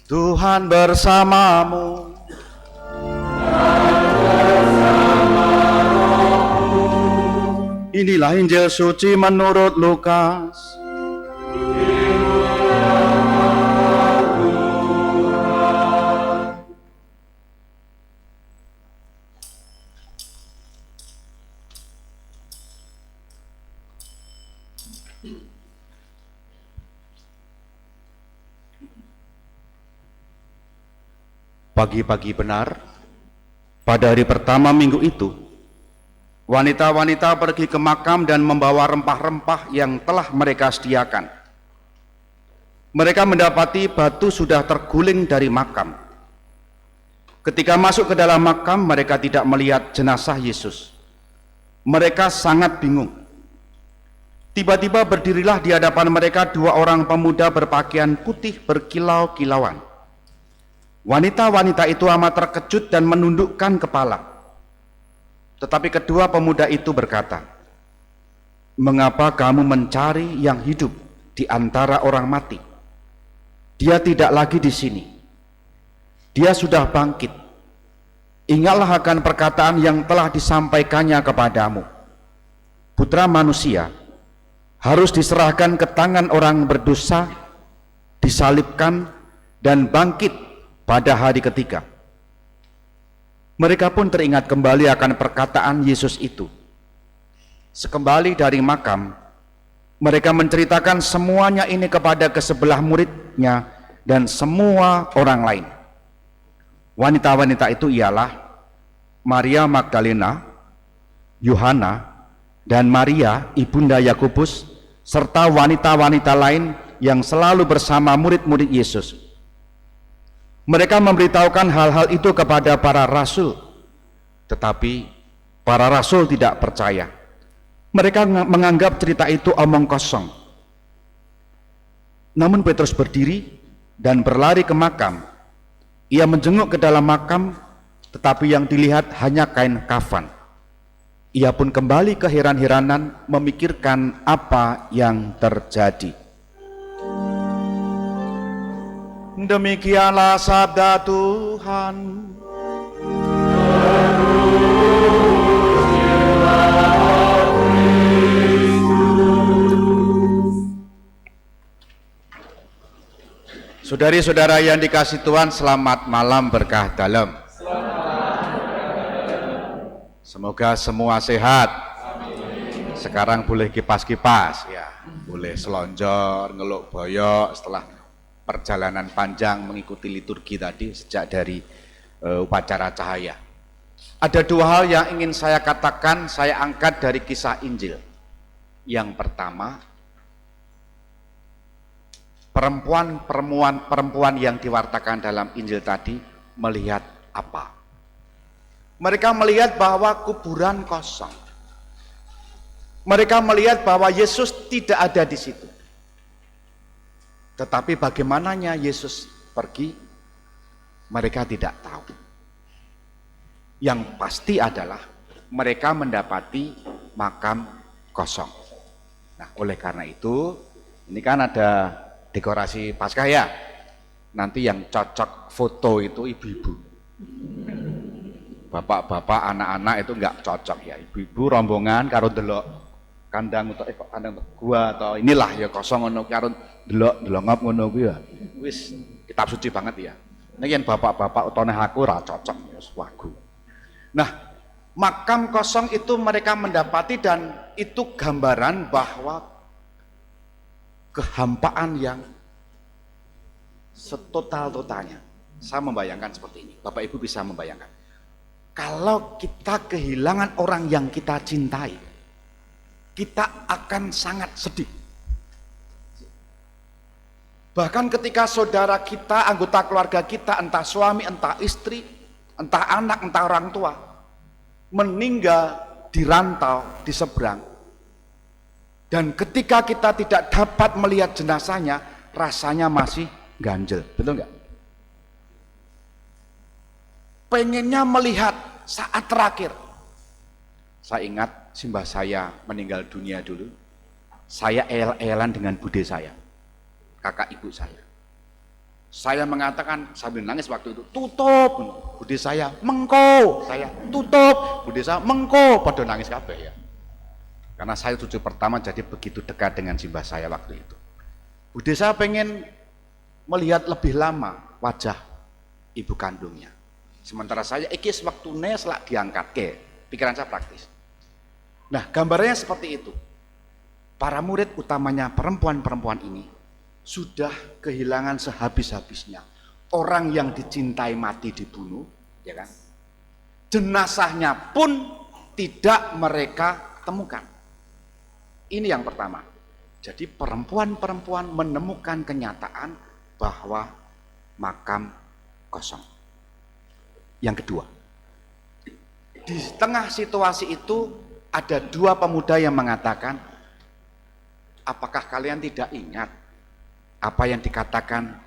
Tuhan bersamamu. Inilah Injil suci menurut Lukas. Pagi-pagi benar, pada hari pertama minggu itu, wanita-wanita pergi ke makam dan membawa rempah-rempah yang telah mereka sediakan. Mereka mendapati batu sudah terguling dari makam. Ketika masuk ke dalam makam, mereka tidak melihat jenazah Yesus. Mereka sangat bingung. Tiba-tiba berdirilah di hadapan mereka dua orang pemuda berpakaian putih berkilau-kilauan. Wanita-wanita itu amat terkejut dan menundukkan kepala. Tetapi kedua pemuda itu berkata, "Mengapa kamu mencari yang hidup di antara orang mati? Dia tidak lagi di sini. Dia sudah bangkit. Ingatlah akan perkataan yang telah disampaikannya kepadamu. Putra manusia harus diserahkan ke tangan orang berdosa, disalibkan, dan bangkit pada hari ketiga." Mereka pun teringat kembali akan perkataan Yesus itu. Sekembali dari makam, mereka menceritakan semuanya ini kepada kesebelah muridnya dan semua orang lain. Wanita-wanita itu ialah Maria Magdalena, Yohana, dan Maria ibunda Yakobus, serta wanita-wanita lain yang selalu bersama murid-murid Yesus. Mereka memberitahukan hal-hal itu kepada para rasul, tetapi para rasul tidak percaya. Mereka menganggap cerita itu omong kosong. Namun Petrus berdiri dan berlari ke makam. Ia menjenguk ke dalam makam, tetapi yang dilihat hanya kain kafan. Ia pun kembali keheran-heranan memikirkan apa yang terjadi. Demikianlah sabda Tuhan. Saudari-saudara yang dikasihi Tuhan, selamat malam berkah dalam. Semoga semua sehat. Sekarang boleh kipas-kipas ya, boleh selonjor, ngeluk boyok setelah perjalanan panjang mengikuti liturgi tadi sejak dari upacara cahaya. Ada dua hal yang ingin saya katakan, saya angkat dari kisah Injil. Yang pertama, perempuan yang diwartakan dalam Injil tadi melihat apa? Mereka melihat bahwa kuburan kosong. Mereka melihat bahwa Yesus tidak ada di situ. Tetapi bagaimananya Yesus pergi, mereka tidak tahu. Yang pasti adalah mereka mendapati makam kosong. Nah, oleh karena itu, ini kan ada dekorasi Paskah ya. Nanti yang cocok foto itu ibu-ibu. Bapak-bapak, anak-anak itu enggak cocok ya. Ibu-ibu rombongan karo delok kandang untuk kandang gua atau inilah ya kosong ngono karo delok ngono kuwi ya. Wis kitab suci banget ya. Nek yen bapak-bapak utawa aku ora cocok ya wagu. Nah, makam kosong itu mereka mendapati dan itu gambaran bahwa kehampaan yang setotal-totalnya. Saya membayangkan seperti ini. Bapak Ibu bisa membayangkan. Kalau kita kehilangan orang yang kita cintai, kita akan sangat sedih. Bahkan ketika saudara kita, anggota keluarga kita, entah suami, entah istri, entah anak, entah orang tua, meninggal di rantau, di seberang. Dan ketika kita tidak dapat melihat jenazahnya, rasanya masih ganjel, betul nggak? Pengennya melihat saat terakhir. Saya ingat simbah saya meninggal dunia dulu, saya el-elan dengan bude saya, kakak ibu saya. Saya mengatakan sambil nangis waktu itu, tutup, bude saya, mengko, saya tutup, bude saya, mengko, pada nangis kabeh ya. Karena saya cucu pertama jadi begitu dekat dengan simbah saya waktu itu. Bude saya pengen melihat lebih lama wajah ibu kandungnya. Sementara saya ikis waktu selak diangkat ke, pikiran saya praktis. Nah, gambarnya seperti itu. Para murid utamanya perempuan-perempuan ini sudah kehilangan sehabis-habisnya. Orang yang dicintai mati dibunuh, ya kan? Jenazahnya pun tidak mereka temukan. Ini yang pertama. Jadi perempuan-perempuan menemukan kenyataan bahwa makam kosong. Yang kedua, di tengah situasi itu ada dua pemuda yang mengatakan, apakah kalian tidak ingat apa yang dikatakan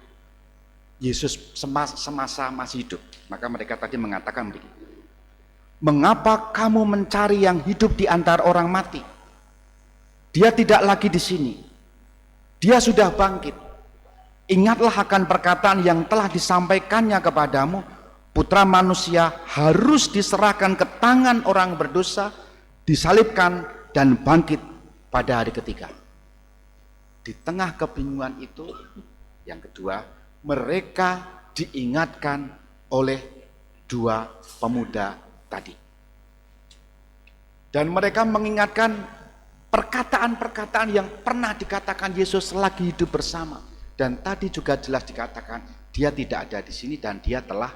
Yesus semasa masih hidup? Maka mereka tadi mengatakan begini, mengapa kamu mencari yang hidup di antara orang mati? Dia tidak lagi di sini, dia sudah bangkit. Ingatlah akan perkataan yang telah disampaikannya kepadamu, Putra Manusia harus diserahkan ke tangan orang berdosa, disalibkan dan bangkit pada hari ketiga. Di tengah kebingungan itu, yang kedua, mereka diingatkan oleh dua pemuda tadi. Dan mereka mengingatkan perkataan-perkataan yang pernah dikatakan Yesus selagi hidup bersama. Dan tadi juga jelas dikatakan dia tidak ada di sini dan dia telah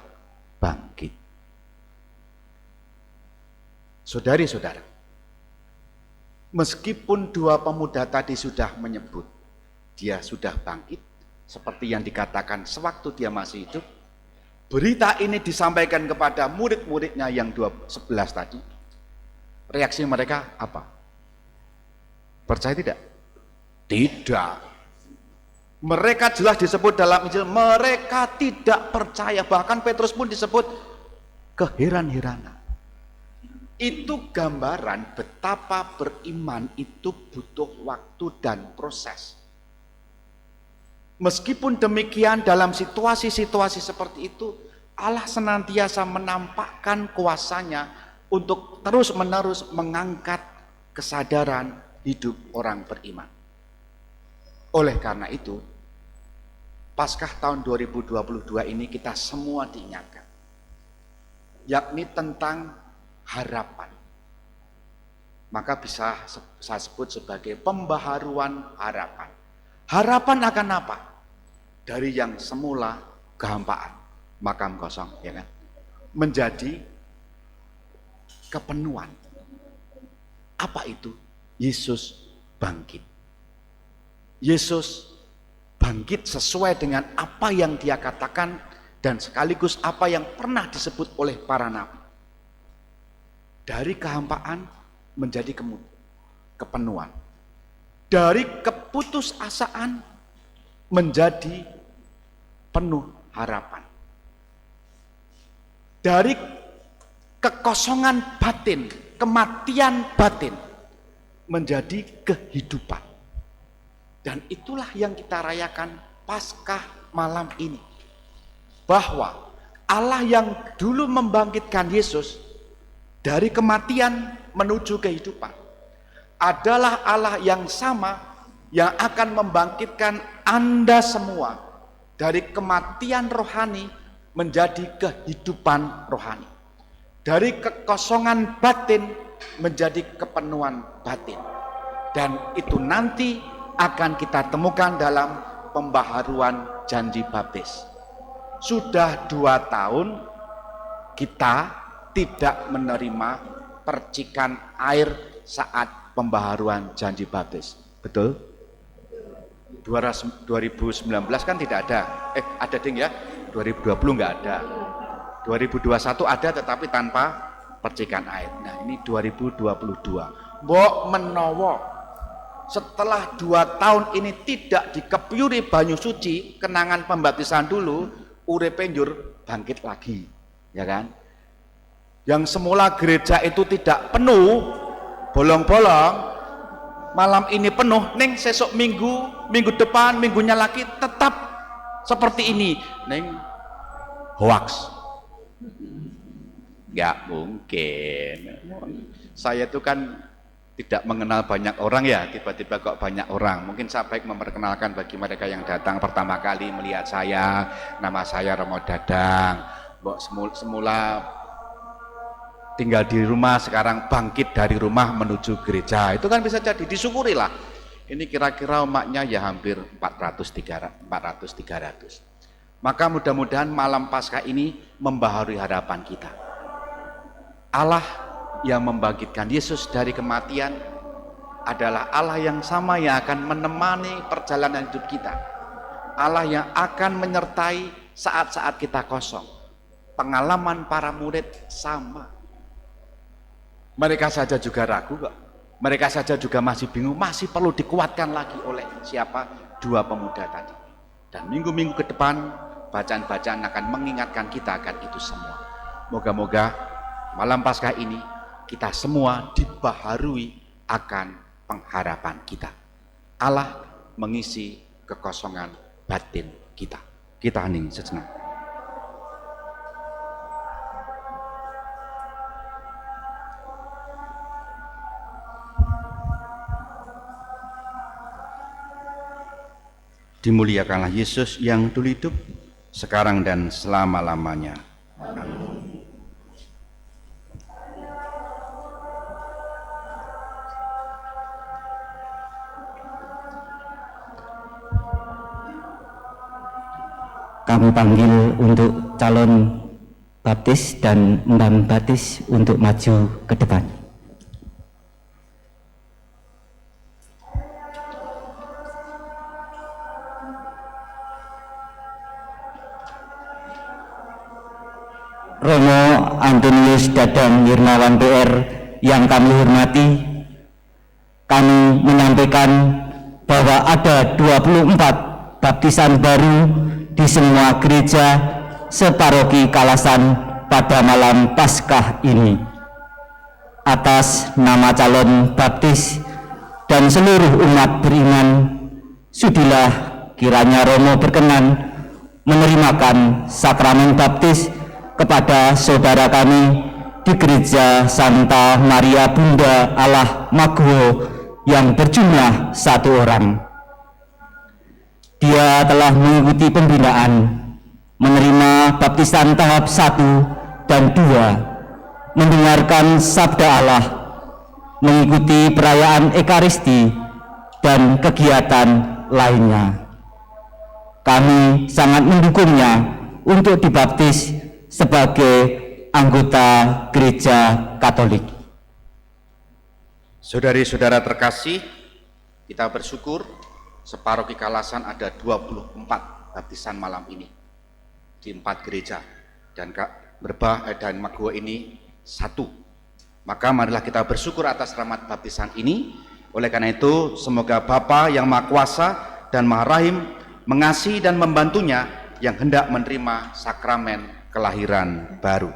bangkit. Saudari-saudara, meskipun dua pemuda tadi sudah menyebut dia sudah bangkit, seperti yang dikatakan sewaktu dia masih hidup, berita ini disampaikan kepada murid-muridnya yang 11 tadi. Reaksi mereka apa? Percaya tidak? Tidak. Mereka jelas disebut dalam Injil, mereka tidak percaya. Bahkan Petrus pun disebut keheran-heranan. Itu gambaran betapa beriman itu butuh waktu dan proses. Meskipun demikian, dalam situasi-situasi seperti itu, Allah senantiasa menampakkan kuasanya untuk terus-menerus mengangkat kesadaran hidup orang beriman. Oleh karena itu, Paskah tahun 2022 ini kita semua diingatkan, yakni tentang harapan. Maka bisa saya sebut sebagai pembaharuan harapan. Harapan akan apa? Dari yang semula kehampaan, makam kosong, ya kan? Menjadi kepenuhan. Apa itu? Yesus bangkit. Yesus bangkit sesuai dengan apa yang dia katakan dan sekaligus apa yang pernah disebut oleh para nabi. Dari kehampaan menjadi kepenuhan. Dari keputusasaan menjadi penuh harapan. Dari kekosongan batin, kematian batin menjadi kehidupan. Dan itulah yang kita rayakan Paskah malam ini. Bahwa Allah yang dulu membangkitkan Yesus dari kematian menuju kehidupan adalah Allah yang sama yang akan membangkitkan Anda semua dari kematian rohani menjadi kehidupan rohani, dari kekosongan batin menjadi kepenuhan batin. Dan itu nanti akan kita temukan dalam pembaharuan janji baptis. Sudah 2 tahun kita tidak menerima percikan air saat pembaharuan janji baptis. Betul? 2019 kan tidak ada. Ada ding ya. 2020 enggak ada. 2021 ada tetapi tanpa percikan air. Nah, ini 2022. Mbok menawa setelah 2 tahun ini tidak dikepiuri banyu suci, kenangan pembaptisan dulu, uripe njur bangkit lagi, ya kan? Yang semula gereja itu tidak penuh, bolong-bolong, malam ini penuh, neng sesok minggu depan, minggunya lagi tetap seperti ini, neng hoax. Nggak mungkin. Saya itu kan tidak mengenal banyak orang ya, tiba-tiba kok banyak orang. Mungkin saya baik memperkenalkan bagi mereka yang datang pertama kali melihat saya. Nama saya Romo Dadang. Semula tinggal di rumah, sekarang bangkit dari rumah menuju gereja. Itu kan bisa jadi, disyukurilah. Ini kira-kira umatnya ya hampir 400-300. Maka mudah-mudahan malam Paskah ini membaharui harapan kita. Allah yang membangkitkan Yesus dari kematian adalah Allah yang sama yang akan menemani perjalanan hidup kita. Allah yang akan menyertai saat-saat kita kosong. Pengalaman para murid sama. Mereka saja juga ragu kok. Mereka saja juga masih bingung, masih perlu dikuatkan lagi oleh siapa? 2 pemuda tadi. Dan minggu-minggu ke depan bacaan-bacaan akan mengingatkan kita akan itu semua. Moga-moga malam Paskah ini kita semua dibaharui akan pengharapan kita. Allah mengisi kekosongan batin kita. Kita hening sejenak. Dimuliakanlah Yesus yang dulu hidup, sekarang dan selama-lamanya. Amin. Kami panggil untuk calon baptis dan mbam baptis untuk maju ke depan. Romo Antonius Dadang Yirmawan PR yang kami hormati, kami menyampaikan bahwa ada 24 baptisan baru di semua gereja separoki Kalasan pada malam Paskah ini. Atas nama calon baptis dan seluruh umat beriman, sudilah kiranya Romo berkenan menerimakan sakramen baptis kepada saudara kami di Gereja Santa Maria Bunda Allah Maguwo yang berjumlah 1 orang. Dia telah mengikuti pembinaan, menerima baptisan tahap 1 dan 2, mendengarkan sabda Allah, mengikuti perayaan Ekaristi dan kegiatan lainnya. Kami sangat mendukungnya untuk dibaptis sebagai anggota Gereja Katolik. Saudari-saudara terkasih, kita bersyukur separoki Kalasan ada 24 baptisan malam ini di 4 gereja dan dan Maguwo ini 1. Maka marilah kita bersyukur atas rahmat baptisan ini Oleh karena itu, semoga Bapa yang Maha Kuasa dan Maha Rahim mengasihi dan membantunya yang hendak menerima sakramen kelahiran baru.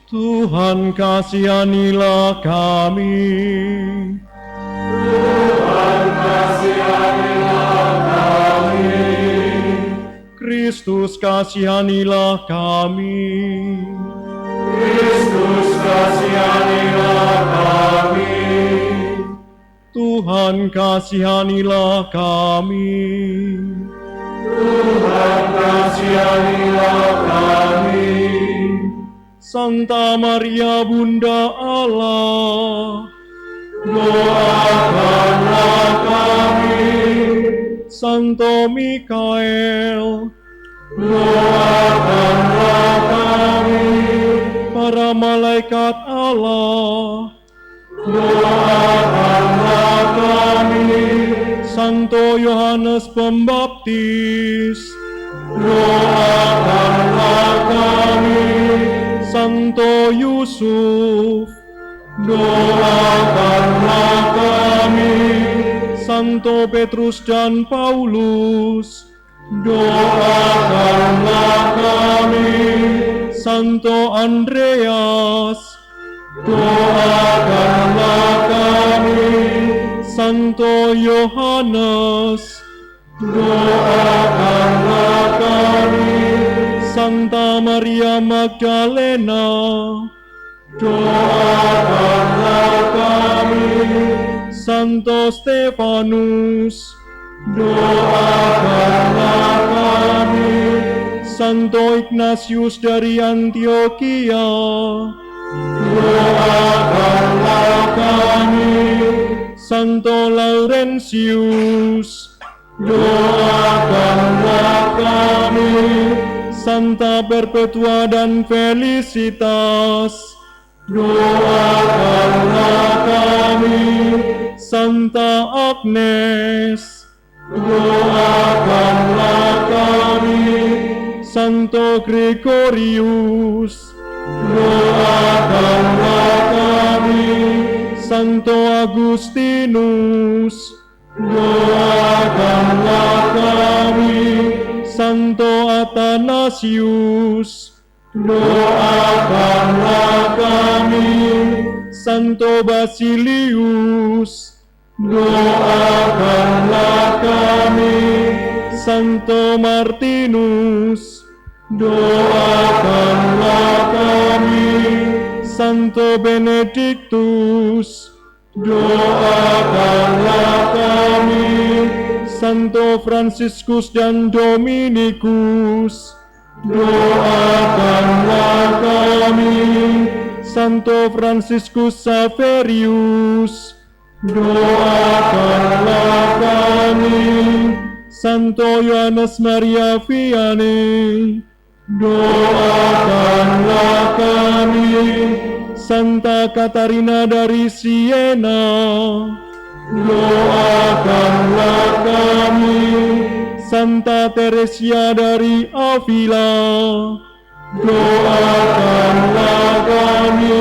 Tuhan kasihanilah kami. Tuhan kasihanilah kami. Kristus kasihanilah kami. Kristus kasihanilah kami. Tuhan kasihanilah kami. Tuhan kasihanilah kami. Santa Maria Bunda Allah, doakanlah kami. Santo Mikael, doakanlah kami. Para malaikat Allah, doakanlah kami. Santo Yohanes Pembaptis, doakanlah kami. Santo Yusuf, doakanlah kami. Santo Petrus dan Paulus, doakanlah kami. Santo Andreas, doakanlah kami. Santo Yohanes, doakanlah kami. Santa Maria Magdalena, doakanlah kami. Santo Stefanus, doakanlah kami. Santo Ignatius dari Antioquia, doakanlah kami. Santo Laurentius, doakanlah kami. Santa Perpetua dan Felicitas, doakanlah kami. Santa Agnes, doakanlah kami. Santo Gregorius, doakanlah kami. Santo Agustinus, doakanlah kami. Santo Athanasius, doakanlah kami. Santo Basilius, doakanlah kami. Santo Martinus, doakanlah kami. Santo Benedictus, doakanlah kami. Santo Franciscus dan Dominikus, doakanlah kami. Santo Franciscus Saverius, doakanlah kami. Santo Yohanes Maria Vianney, doakanlah kami. Santa Katarina dari Siena, doakanlah kami. Santa Teresia dari Avila, doakanlah kami.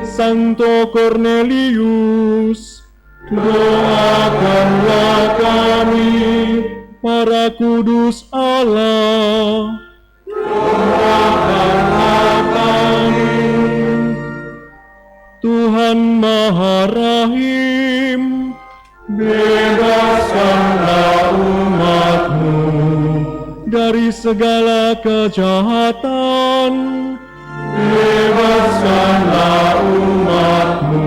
Santo Cornelius, doakanlah kami. Para kudus Allah, doakanlah kami. Tuhan Maha Rahim, bebaskanlah umat-Mu dari segala kejahatan. Bebaskanlah umat-Mu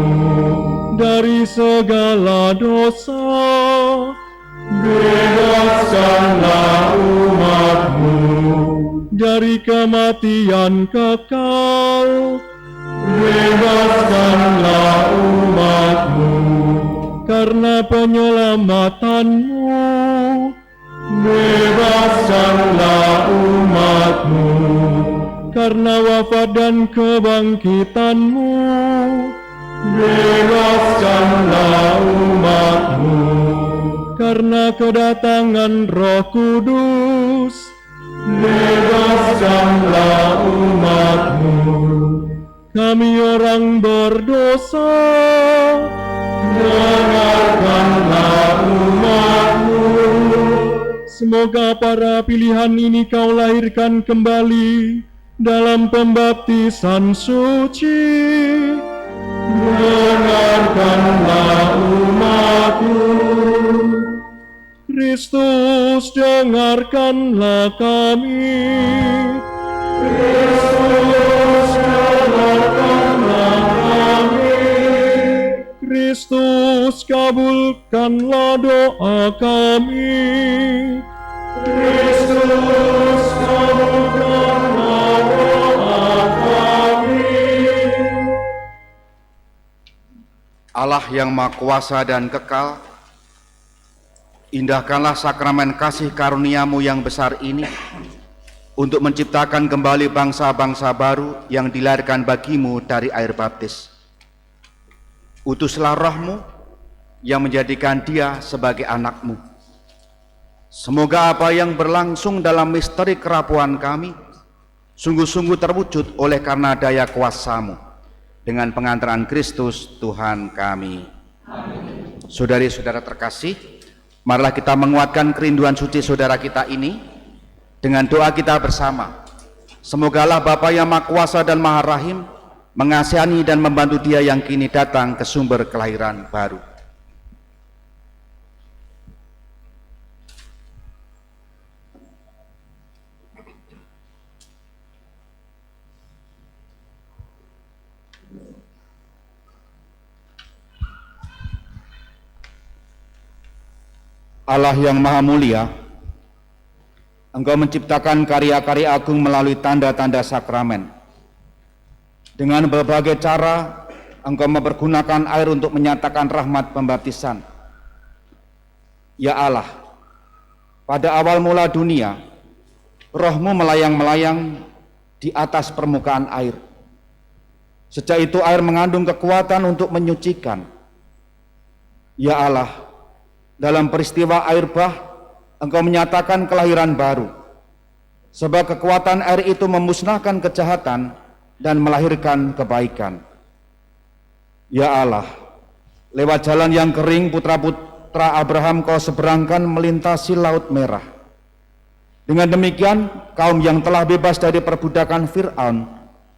dari segala dosa. Bebaskanlah umat-Mu dari kematian kekal. Bebaskanlah umat-Mu karena penyelamatan-Mu. Bebaskanlah umat-Mu karena wafat dan kebangkitan-Mu. Bebaskanlah umat-Mu karena kedatangan Roh Kudus. bebaskanlah umat-Mu. Kami orang berdosa, dengarkanlah umat-Mu. Semoga para pilihan ini Kau lahirkan kembali dalam pembaptisan suci. Dengarkanlah umat-Mu. Kristus, dengarkanlah kami. Kristus, dengarkanlah kami. Kristus, kabulkanlah doa kami. Kristus, kabulkanlah doa kami. Allah yang Maha Kuasa dan kekal, indahkanlah sakramen kasih karunia-Mu yang besar ini untuk menciptakan kembali bangsa-bangsa baru yang dilahirkan bagi-Mu dari air baptis. Utuslah Roh-Mu yang menjadikan dia sebagai anak-Mu. Semoga apa yang berlangsung dalam misteri kerapuhan kami sungguh-sungguh terwujud oleh karena daya kuasa-Mu, dengan pengantaran Kristus Tuhan kami. Amin. Saudari-saudara terkasih, marilah kita menguatkan kerinduan suci saudara kita ini dengan doa kita bersama. Semogalah Bapa yang Maha Kuasa dan Maha Rahim mengasihani dan membantu dia yang kini datang ke sumber kelahiran baru. Allah yang Maha Mulia, Engkau menciptakan karya-karya agung melalui tanda-tanda sakramen. Dengan berbagai cara, Engkau mempergunakan air untuk menyatakan rahmat pembaptisan. Ya Allah, pada awal mula dunia, Roh-Mu melayang-melayang di atas permukaan air. Sejak itu air mengandung kekuatan untuk menyucikan. Ya Allah, dalam peristiwa air bah, Engkau menyatakan kelahiran baru. Sebab kekuatan air itu memusnahkan kejahatan dan melahirkan kebaikan. Ya Allah, lewat jalan yang kering putra-putra Abraham Kau seberangkan melintasi Laut Merah. Dengan demikian, kaum yang telah bebas dari perbudakan Fir'aun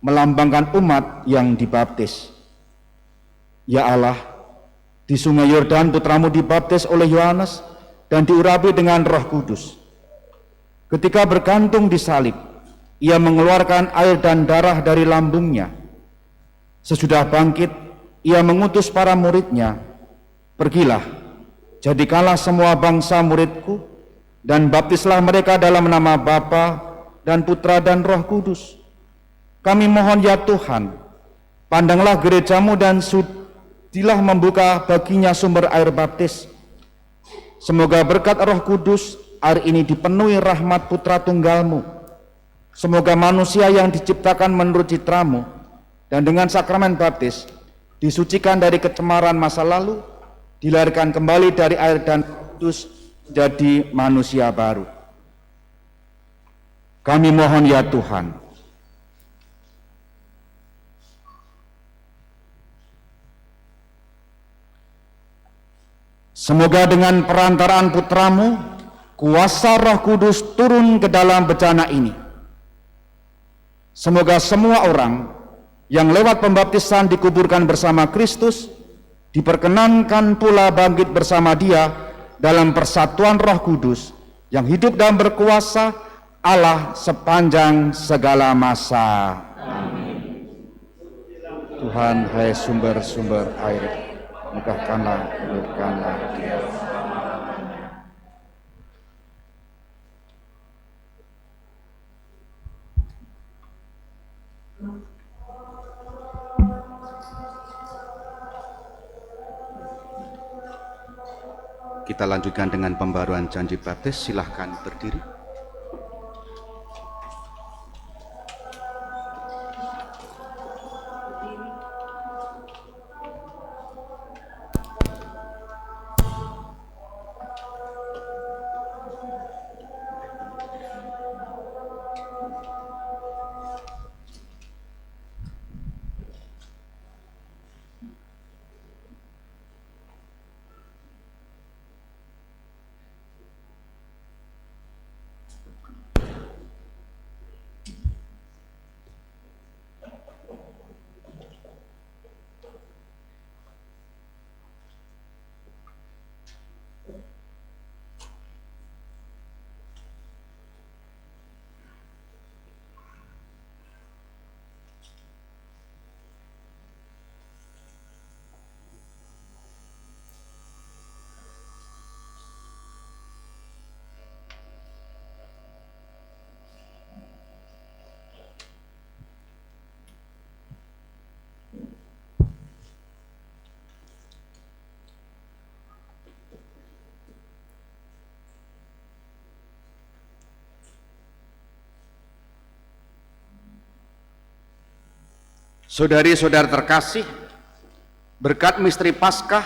melambangkan umat yang dibaptis. Ya Allah, di Sungai Yordan putramu dibaptis oleh Yohanes dan diurapi dengan Roh Kudus. Ketika bergantung di salib, ia mengeluarkan air dan darah dari lambungnya. Sesudah bangkit, ia mengutus para muridnya, "Pergilah, jadikanlah semua bangsa muridku, dan baptislah mereka dalam nama Bapa dan Putra dan Roh Kudus. Kami mohon ya Tuhan, pandanglah gerejamu dan sudilah membuka baginya sumber air baptis. Semoga berkat Roh Kudus, air ini dipenuhi rahmat Putra Tunggal-Mu. Semoga manusia yang diciptakan menurut citra-Mu dan dengan sakramen baptis disucikan dari kecemaran masa lalu, dilahirkan kembali dari air dan kudus jadi manusia baru. Kami mohon ya Tuhan, semoga dengan perantaraan putra-Mu, kuasa Roh Kudus turun ke dalam bencana ini. Semoga semua orang yang lewat pembaptisan dikuburkan bersama Kristus, diperkenankan pula bangkit bersama Dia dalam persatuan Roh Kudus yang hidup dan berkuasa Allah sepanjang segala masa. Amin. Tuhan, hai sumber-sumber air, megahkanlah, hidupkanlah Dia. Kita lanjutkan dengan pembaruan janji baptis. Silahkan berdiri. Saudari-saudara terkasih, berkat misteri Paskah,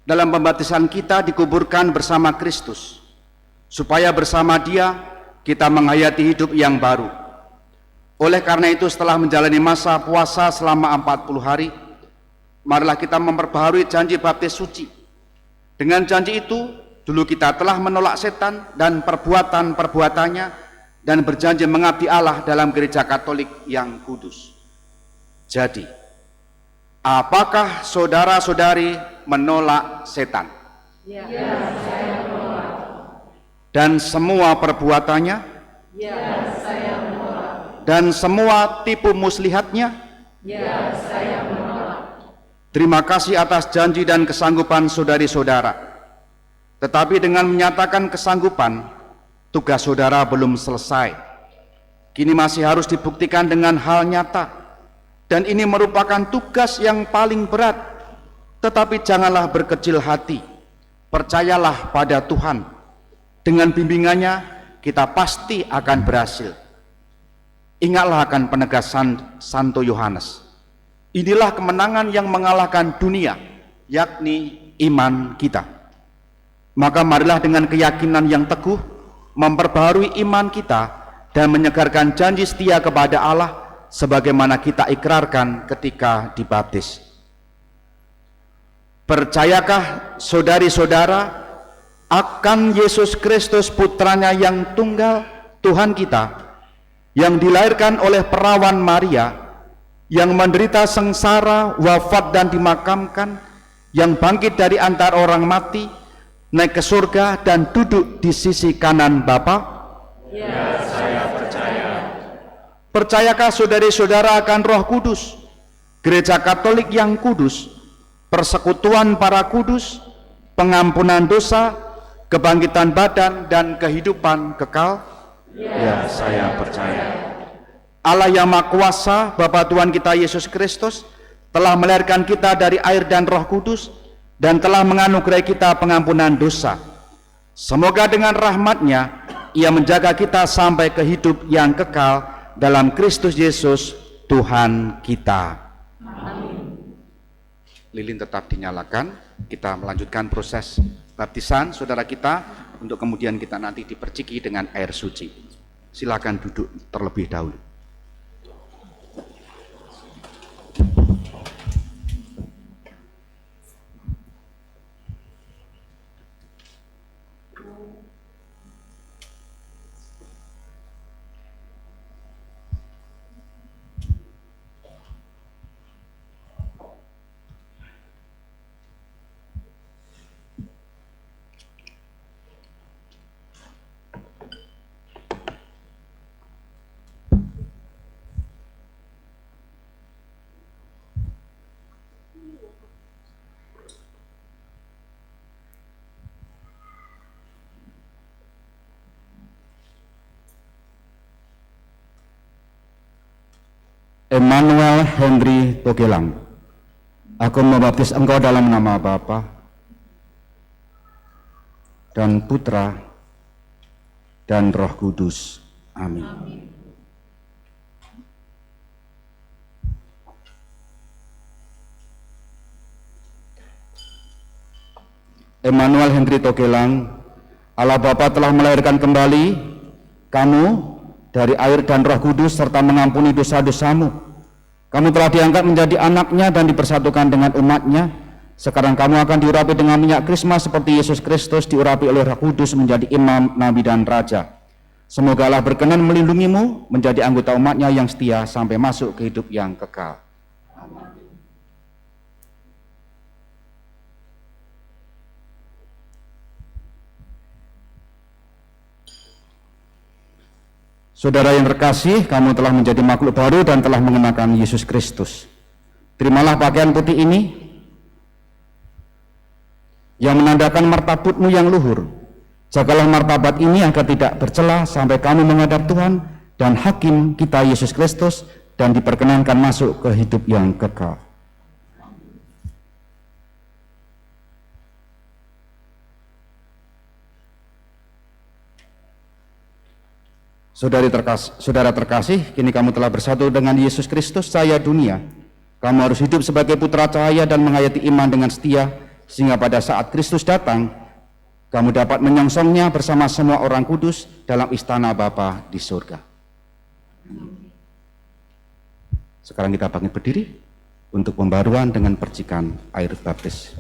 dalam pembaptisan kita dikuburkan bersama Kristus, supaya bersama Dia kita menghayati hidup yang baru. Oleh karena itu, setelah menjalani masa puasa selama 40 hari, marilah kita memperbaharui janji baptis suci. Dengan janji itu, dulu kita telah menolak setan dan perbuatan-perbuatannya, dan berjanji mengabdi Allah dalam gereja Katolik yang kudus. Jadi, apakah saudara-saudari menolak setan? Ya, saya menolak. Dan semua perbuatannya? Ya, saya menolak. Dan semua tipu muslihatnya? Ya, saya menolak. Terima kasih atas janji dan kesanggupan saudari-saudara. Tetapi dengan menyatakan kesanggupan, tugas saudara belum selesai. Kini masih harus dibuktikan dengan hal nyata. Dan ini merupakan tugas yang paling berat. Tetapi janganlah berkecil hati. Percayalah pada Tuhan. Dengan bimbingannya, kita pasti akan berhasil. Ingatlah akan penegasan Santo Yohanes. Inilah kemenangan yang mengalahkan dunia, yakni iman kita. Maka marilah dengan keyakinan yang teguh memperbaharui iman kita dan menyegarkan janji setia kepada Allah sebagaimana kita ikrarkan ketika dibaptis. Percayakah saudari-saudara akan Yesus Kristus putranya yang tunggal, Tuhan kita, yang dilahirkan oleh perawan Maria, yang menderita sengsara, wafat dan dimakamkan, yang bangkit dari antara orang mati, naik ke surga dan duduk di sisi kanan Bapa? Ya, saya percaya. Percayakah saudari-saudara akan Roh Kudus, Gereja Katolik yang kudus, persekutuan para kudus, pengampunan dosa, kebangkitan badan dan kehidupan kekal? Ya, saya percaya. Allah yang Maha Kuasa, Bapa Tuhan kita Yesus Kristus, telah melahirkan kita dari air dan Roh Kudus dan telah menganugerahi kita pengampunan dosa. Semoga dengan rahmat-Nya Ia menjaga kita sampai ke hidup yang kekal dalam Kristus Yesus Tuhan kita. Amin. Lilin tetap dinyalakan. Kita melanjutkan proses baptisan saudara kita untuk kemudian kita nanti diperciki dengan air suci. Silakan duduk terlebih dahulu. Emmanuel Henry Togelang, aku membaptis engkau dalam nama Bapa dan Putra dan Roh Kudus. Amin. Emmanuel Henry Togelang, Allah Bapa telah melahirkan kembali kamu dari air dan Roh Kudus serta mengampuni dosa-dosamu. Kamu telah diangkat menjadi anaknya dan dipersatukan dengan umatnya. Sekarang kamu akan diurapi dengan minyak krisma seperti Yesus Kristus diurapi oleh Roh Kudus menjadi imam, nabi dan raja. Semoga Allah berkenan melindungimu menjadi anggota umatnya yang setia sampai masuk ke hidup yang kekal. Saudara yang terkasih, kamu telah menjadi makhluk baru dan telah mengenakan Yesus Kristus. Terimalah pakaian putih ini yang menandakan martabatmu yang luhur. Jagalah martabat ini agar tidak bercela sampai kamu menghadap Tuhan dan Hakim kita Yesus Kristus dan diperkenankan masuk ke hidup yang kekal. Saudara terkasih, kini kamu telah bersatu dengan Yesus Kristus, cahaya dunia, Kamu harus hidup sebagai putra cahaya dan menghayati iman dengan setia, sehingga pada saat Kristus datang, kamu dapat menyongsongnya bersama semua orang kudus dalam istana Bapa di surga. Sekarang kita bangkit berdiri untuk pembaruan dengan percikan air baptis.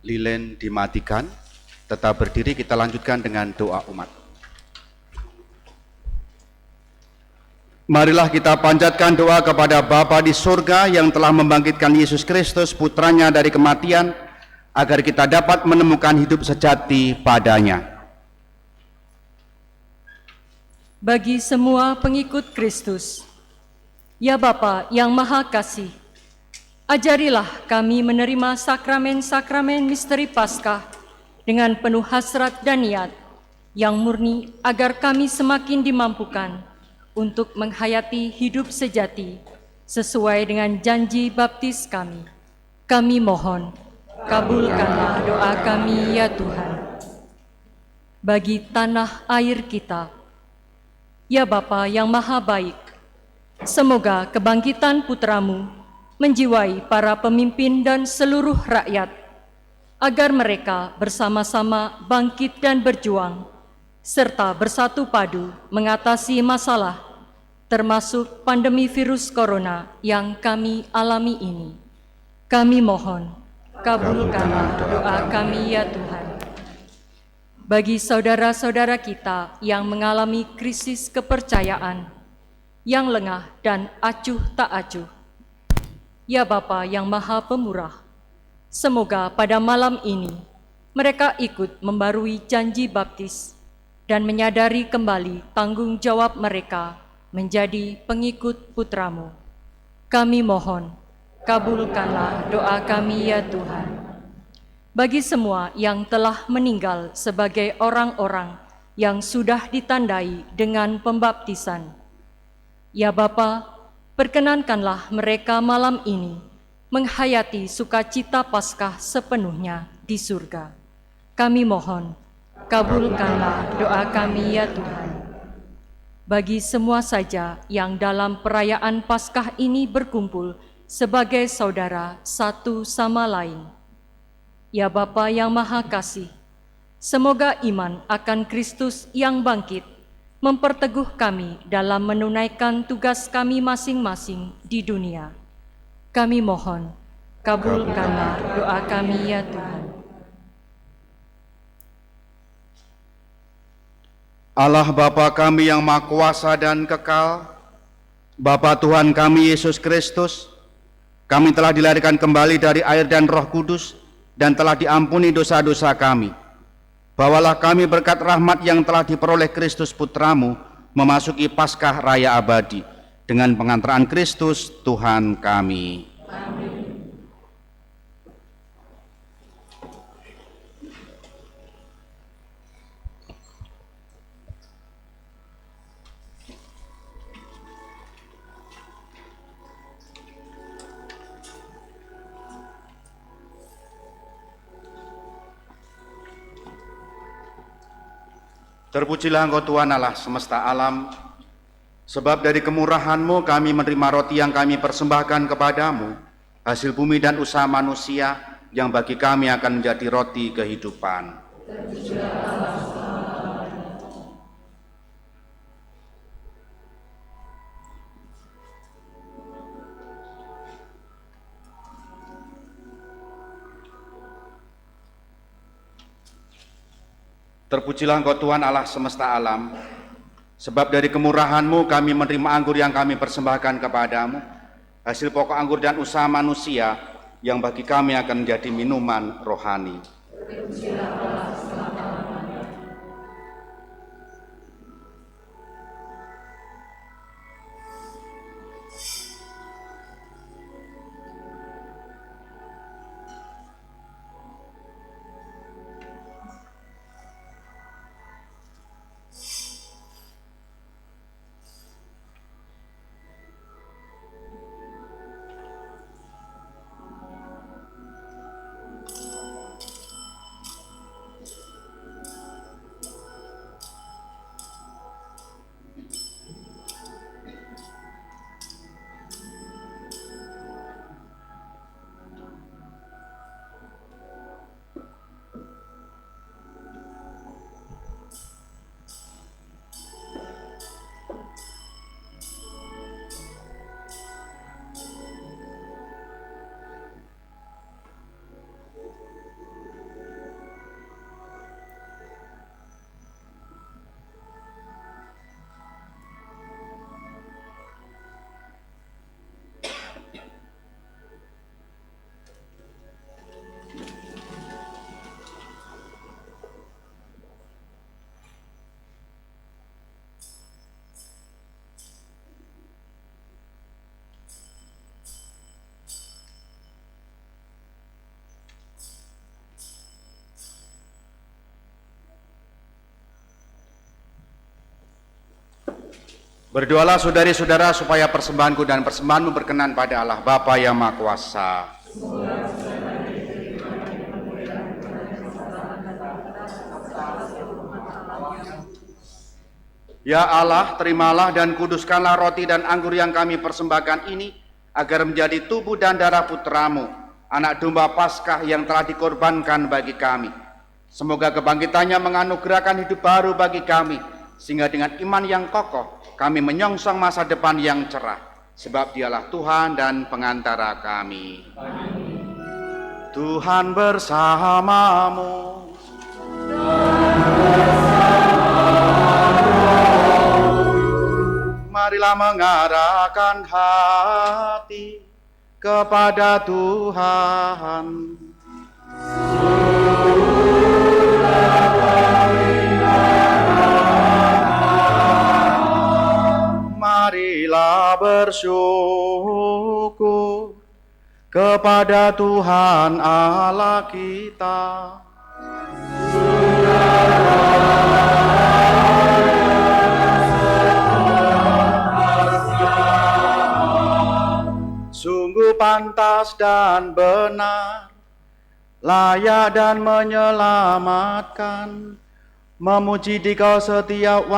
Lilin dimatikan, tetap berdiri, kita lanjutkan dengan doa umat. Marilah kita panjatkan doa kepada Bapa di surga yang telah membangkitkan Yesus Kristus putranya dari kematian, agar kita dapat menemukan hidup sejati padanya. Bagi semua pengikut Kristus, ya Bapa yang Maha Kasih, ajarilah kami menerima sakramen-sakramen misteri Paskah dengan penuh hasrat dan niat yang murni, agar kami semakin dimampukan untuk menghayati hidup sejati sesuai dengan janji baptis kami. Kami mohon, kabulkanlah doa kami ya Tuhan. Bagi tanah air kita, ya Bapa yang Maha Baik, semoga kebangkitan putra-Mu menjiwai para pemimpin dan seluruh rakyat, agar mereka bersama-sama bangkit dan berjuang, serta bersatu padu mengatasi masalah, termasuk pandemi virus corona yang kami alami ini. Kami mohon, kabulkanlah doa kami ya Tuhan. Bagi saudara-saudara kita yang mengalami krisis kepercayaan, yang lengah dan acuh tak acuh, ya Bapa yang Maha Pemurah, semoga pada malam ini mereka ikut membarui janji baptis dan menyadari kembali tanggung jawab mereka menjadi pengikut putra-Mu. Kami mohon, kabulkanlah doa kami ya Tuhan. bagi semua yang telah meninggal sebagai orang-orang yang sudah ditandai dengan pembaptisan. Ya Bapa, perkenankanlah mereka malam ini menghayati sukacita Paskah sepenuhnya di surga. Kami mohon, kabulkanlah doa kami ya Tuhan. Bagi semua saja yang dalam perayaan Paskah ini berkumpul sebagai saudara satu sama lain. Ya Bapa yang Maha Kasih, semoga iman akan Kristus yang bangkit memperteguh kami dalam menunaikan tugas kami masing-masing di dunia. Kami mohon, kabulkanlah doa kami ya Tuhan. Allah Bapa kami yang Maha Kuasa dan kekal, Bapa Tuhan kami Yesus Kristus, kami telah dilahirkan kembali dari air dan Roh Kudus dan telah diampuni dosa-dosa kami. Bawalah kami berkat rahmat yang telah diperoleh Kristus Putramu memasuki Paskah Raya abadi dengan pengantaran Kristus Tuhan kami. Amin. Terpujilah Engkau Tuhan Allah semesta alam, sebab dari kemurahan-Mu kami menerima roti yang kami persembahkan kepadamu, hasil bumi dan usaha manusia yang bagi kami akan menjadi roti kehidupan. Terpujilah Engkau Tuhan Allah semesta alam, sebab dari kemurahan-Mu kami menerima anggur yang kami persembahkan kepadamu, hasil pokok anggur dan usaha manusia yang bagi kami akan menjadi minuman rohani. Berdoalah saudari-saudara supaya persembahanku dan persembahanmu berkenan pada Allah Bapa yang Maha Kuasa. Ya Allah, terimalah dan kuduskanlah roti dan anggur yang kami persembahkan ini, agar menjadi tubuh dan darah Putramu, anak domba Paskah yang telah dikorbankan bagi kami. Semoga kebangkitannya menganugerahkan hidup baru bagi kami, sehingga dengan iman yang kokoh, kami menyongsong masa depan yang cerah, sebab Dialah Tuhan dan pengantara kami. Amin. Tuhan bersamamu. Marilah mengarahkan hati kepada Tuhan. Marilah bersyukur kepada Tuhan Allah kita. Sungguh pantas dan benar, layak dan menyelamatkan, memuji Dikau setiap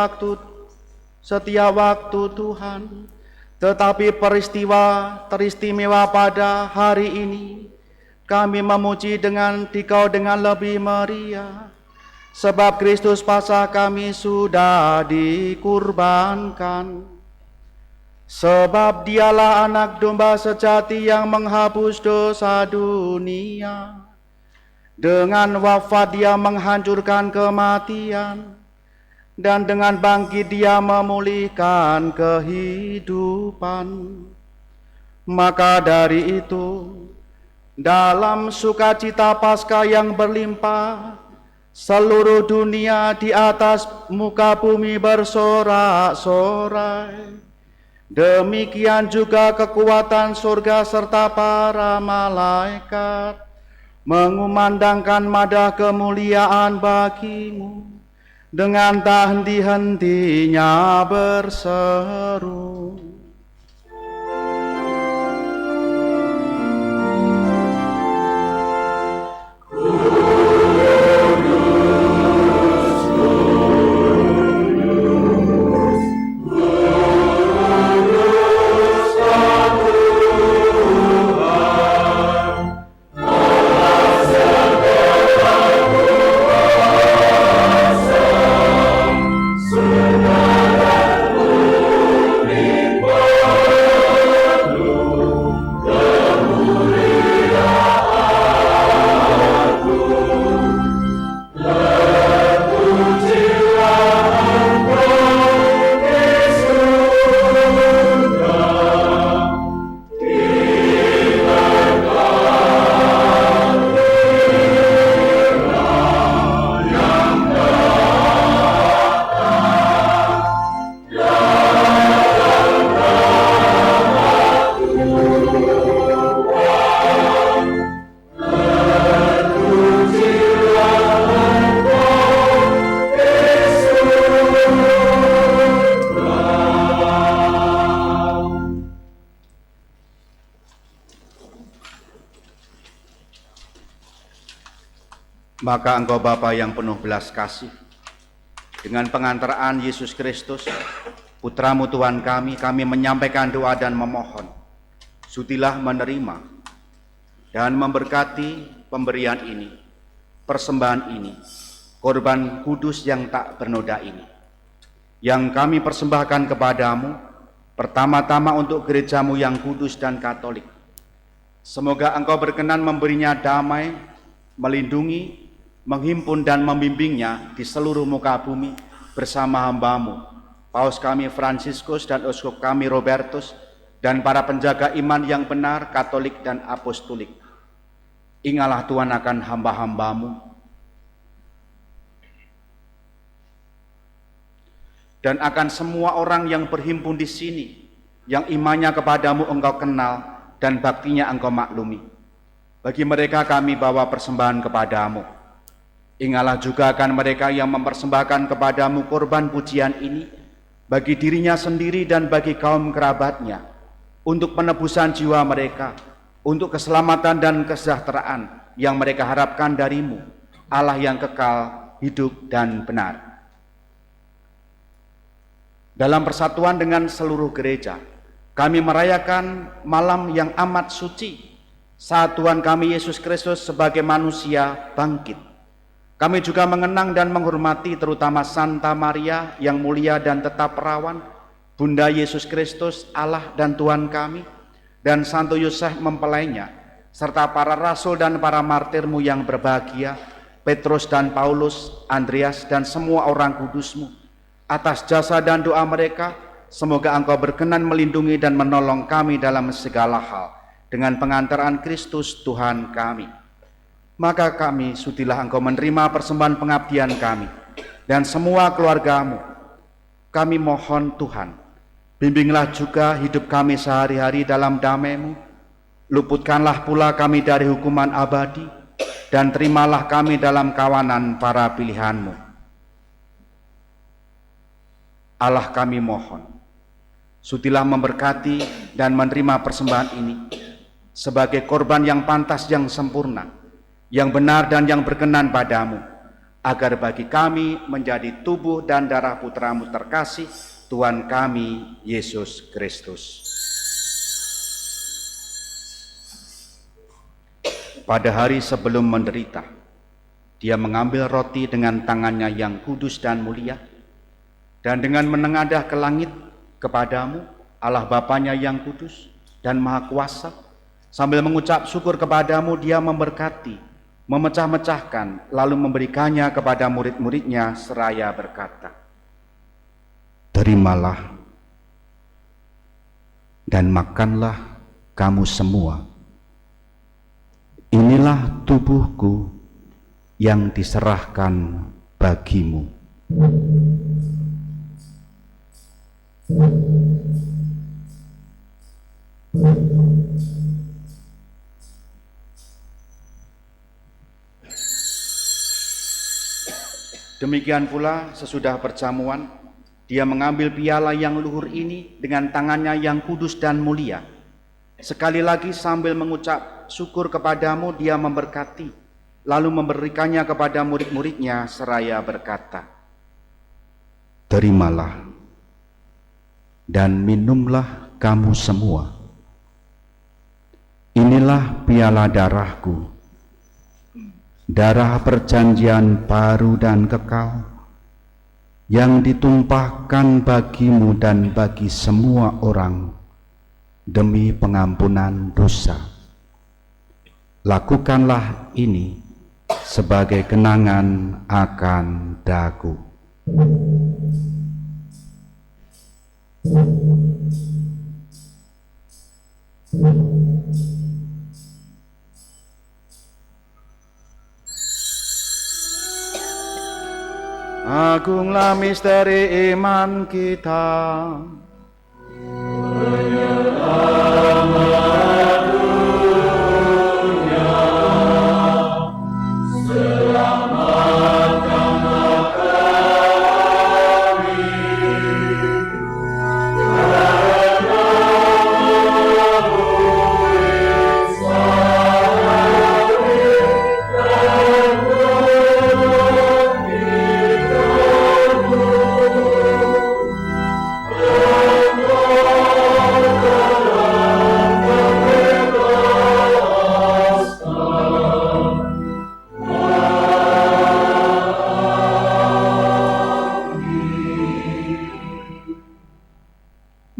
waktu Tuhan. Tetapi peristiwa teristimewa pada hari ini, kami memuji Dikau dengan lebih meriah, sebab Kristus Paskah kami sudah dikurbankan. Sebab Dialah anak domba sejati yang menghapus dosa dunia. Dengan wafat Dia menghancurkan kematian, dan dengan bangkit Dia memulihkan kehidupan. Maka dari itu, dalam sukacita Paskah yang berlimpah, seluruh dunia di atas muka bumi bersorak-sorai. Demikian juga kekuatan surga serta para malaikat mengumandangkan madah kemuliaan bagi-Mu, dengan tak henti-hentinya berseru. Maka Engkau Bapa yang penuh belas kasih, dengan pengantaraan Yesus Kristus, Putra-Mu Tuhan kami menyampaikan doa dan memohon, sudilah menerima dan memberkati pemberian ini, persembahan ini, korban kudus yang tak bernoda ini, yang kami persembahkan kepadamu, pertama-tama untuk gereja-Mu yang kudus dan katolik. Semoga Engkau berkenan memberinya damai, melindungi, menghimpun dan membimbingnya di seluruh muka bumi bersama hamba-Mu, Paus kami Fransiskus dan Uskup kami Robertus, dan para penjaga iman yang benar, katolik dan apostolik. Ingatlah Tuhan akan hamba-hamba-Mu, dan akan semua orang yang berhimpun di sini, yang imannya kepadamu Engkau kenal dan baktinya Engkau maklumi. Bagi mereka kami bawa persembahan kepadamu. Ingatlah juga akan mereka yang mempersembahkan kepadamu korban pujian ini, bagi dirinya sendiri dan bagi kaum kerabatnya, untuk penebusan jiwa mereka, untuk keselamatan dan kesejahteraan yang mereka harapkan darimu, Allah yang kekal, hidup dan benar. Dalam persatuan dengan seluruh gereja, kami merayakan malam yang amat suci, saat Tuhan kami Yesus Kristus sebagai manusia bangkit. Kami juga mengenang dan menghormati terutama Santa Maria yang mulia dan tetap perawan, Bunda Yesus Kristus, Allah dan Tuhan kami, dan Santo Yosef mempelainya, serta para rasul dan para martir-Mu yang berbahagia, Petrus dan Paulus, Andreas dan semua orang kudus-Mu. Atas jasa dan doa mereka, semoga Engkau berkenan melindungi dan menolong kami dalam segala hal, dengan pengantaran Kristus Tuhan kami. Maka kami sudilah Engkau menerima persembahan pengabdian kami dan semua keluarga-Mu. Kami mohon Tuhan, bimbinglah juga hidup kami sehari-hari dalam damai-Mu. Luputkanlah pula kami dari hukuman abadi, dan terimalah kami dalam kawanan para pilihan-Mu. Allah kami mohon, sudilah memberkati dan menerima persembahan ini sebagai korban yang pantas, yang sempurna, yang benar dan yang berkenan padamu, agar bagi kami menjadi tubuh dan darah Putra-Mu terkasih, Tuhan kami Yesus Kristus. Pada hari sebelum menderita, Dia mengambil roti dengan tangannya yang kudus dan mulia, dan dengan menengadah ke langit kepadamu, Allah Bapanya yang kudus dan maha kuasa, sambil mengucap syukur kepadamu, Dia memberkati, memecah-mecahkan, lalu memberikannya kepada murid-muridnya seraya berkata, "Terimalah dan makanlah kamu semua. Inilah tubuhku yang diserahkan bagimu." Demikian pula sesudah perjamuan, Dia mengambil piala yang luhur ini dengan tangannya yang kudus dan mulia. Sekali lagi sambil mengucap syukur kepadamu, Dia memberkati, lalu memberikannya kepada murid-muridnya seraya berkata, "Terimalah dan minumlah kamu semua. Inilah piala darahku, darah perjanjian baru dan kekal, yang ditumpahkan bagimu dan bagi semua orang demi pengampunan dosa. Lakukanlah ini sebagai kenangan akan daku." Agunglah misteri iman kita.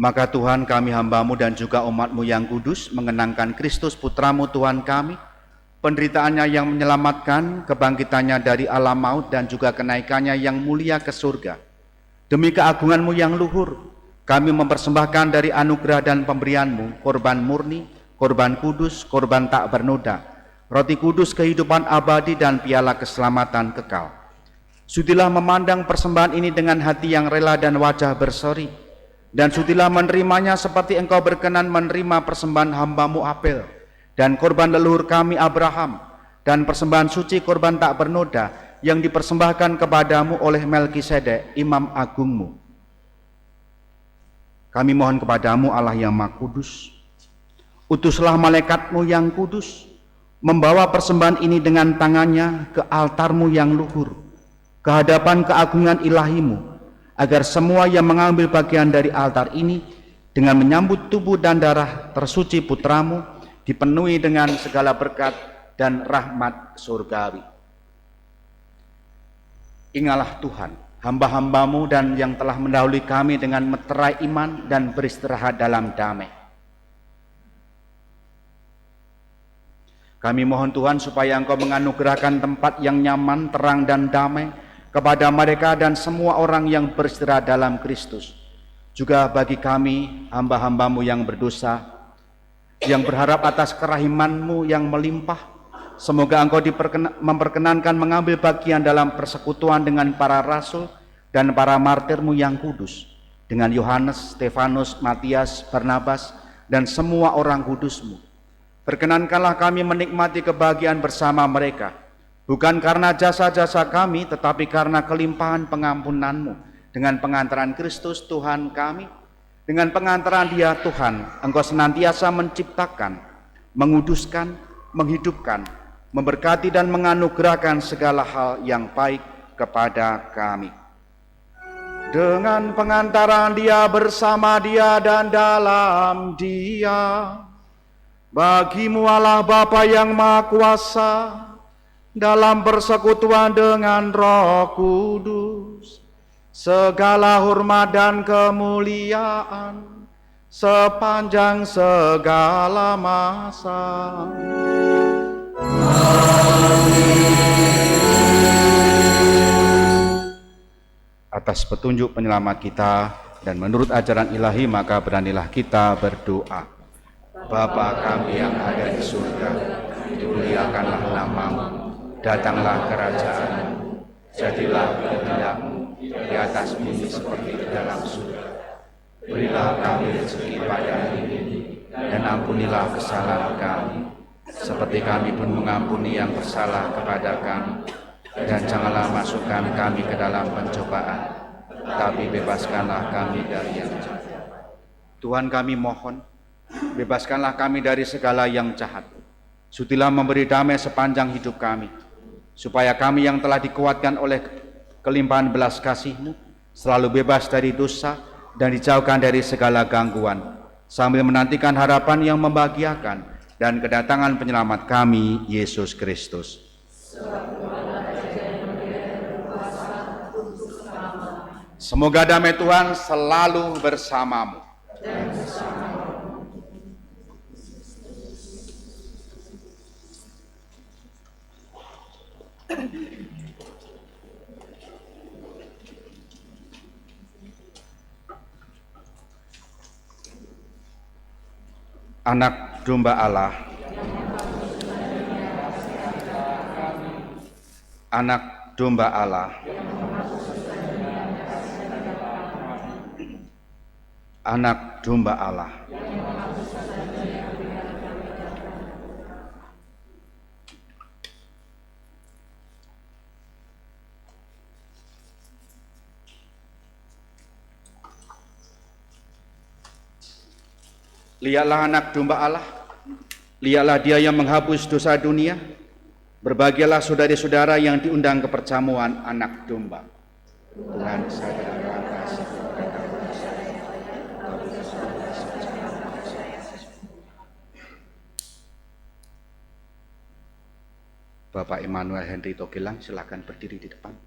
Maka Tuhan, kami hamba-Mu dan juga umat-Mu yang kudus mengenangkan Kristus Putra-Mu Tuhan kami, penderitaannya yang menyelamatkan, kebangkitannya dari alam maut, dan juga kenaikannya yang mulia ke surga. Demi keagungan-Mu yang luhur, kami mempersembahkan dari anugerah dan pemberian-Mu korban murni, korban kudus, korban tak bernoda, roti kudus kehidupan abadi, dan piala keselamatan kekal. Sudilah memandang persembahan ini dengan hati yang rela dan wajah berseri, dan sudilah menerimanya seperti Engkau berkenan menerima persembahan hamba-Mu Abel, dan korban leluhur kami Abraham, dan persembahan suci korban tak bernoda yang dipersembahkan kepadamu oleh Melkisedek, imam agungmu. Kami mohon kepadamu, Allah yang Maha Kudus, utuslah malaikat-Mu yang kudus, membawa persembahan ini dengan tangannya ke altar-Mu yang luhur, ke hadapan keagungan ilahi-Mu, agar semua yang mengambil bagian dari altar ini dengan menyambut tubuh dan darah tersuci Putra-Mu dipenuhi dengan segala berkat dan rahmat surgawi. Ingatlah Tuhan, hamba-hamba-Mu dan yang telah mendahului kami dengan meterai iman dan beristirahat dalam damai. Kami mohon Tuhan supaya Engkau menganugerahkan tempat yang nyaman, terang dan damai kepada mereka dan semua orang yang beristirahat dalam Kristus. Juga bagi kami, hamba-hamba-Mu yang berdosa, yang berharap atas kerahiman-Mu yang melimpah, semoga Engkau memperkenankan mengambil bagian dalam persekutuan dengan para rasul dan para martir-Mu yang kudus, dengan Yohanes, Stefanus, Matias, Barnabas, dan semua orang kudus-Mu. Perkenankanlah kami menikmati kebahagiaan bersama mereka, bukan karena jasa-jasa kami, tetapi karena kelimpahan pengampunan-Mu. Dengan pengantaran Kristus Tuhan kami, dengan pengantaran Dia Tuhan, Engkau senantiasa menciptakan, menguduskan, menghidupkan, memberkati dan menganugerahkan segala hal yang baik kepada kami. Dengan pengantaran Dia, bersama Dia, dan dalam Dia, bagi-Mu Allah Bapa yang Maha Kuasa, dalam persekutuan dengan Roh Kudus, segala hormat dan kemuliaan sepanjang segala masa. Atas petunjuk penyelamat kita dan menurut ajaran ilahi, maka beranilah kita berdoa. Bapa kami yang ada di surga, dimuliakanlah nama-Mu, datanglah kerajaan-Mu, jadilah kehendak-Mu di atas bumi seperti di dalam surga. Berilah kami rezeki pada hari ini, dan ampunilah kesalahan kami, seperti kami pun mengampuni yang bersalah kepada kami. Dan janganlah masukkan kami ke dalam pencobaan, tapi bebaskanlah kami dari yang jahat. Tuhan, kami mohon, bebaskanlah kami dari segala yang jahat. Sudilah memberi damai sepanjang hidup kami, supaya kami yang telah dikuatkan oleh kelimpahan belas kasih-Mu selalu bebas dari dosa dan dijauhkan dari segala gangguan, sambil menantikan harapan yang membahagiakan dan kedatangan penyelamat kami, Yesus Kristus. Semoga damai Tuhan selalu bersamamu. Anak domba Allah, anak domba Allah, anak domba Allah. Lihatlah anak domba Allah, lihatlah Dia yang menghapus dosa dunia. Berbahagialah saudari-saudara yang diundang ke perjamuan anak domba. Tuhan sadarkan kasih. Bapak Emmanuel Henry Togelang, silakan berdiri di depan.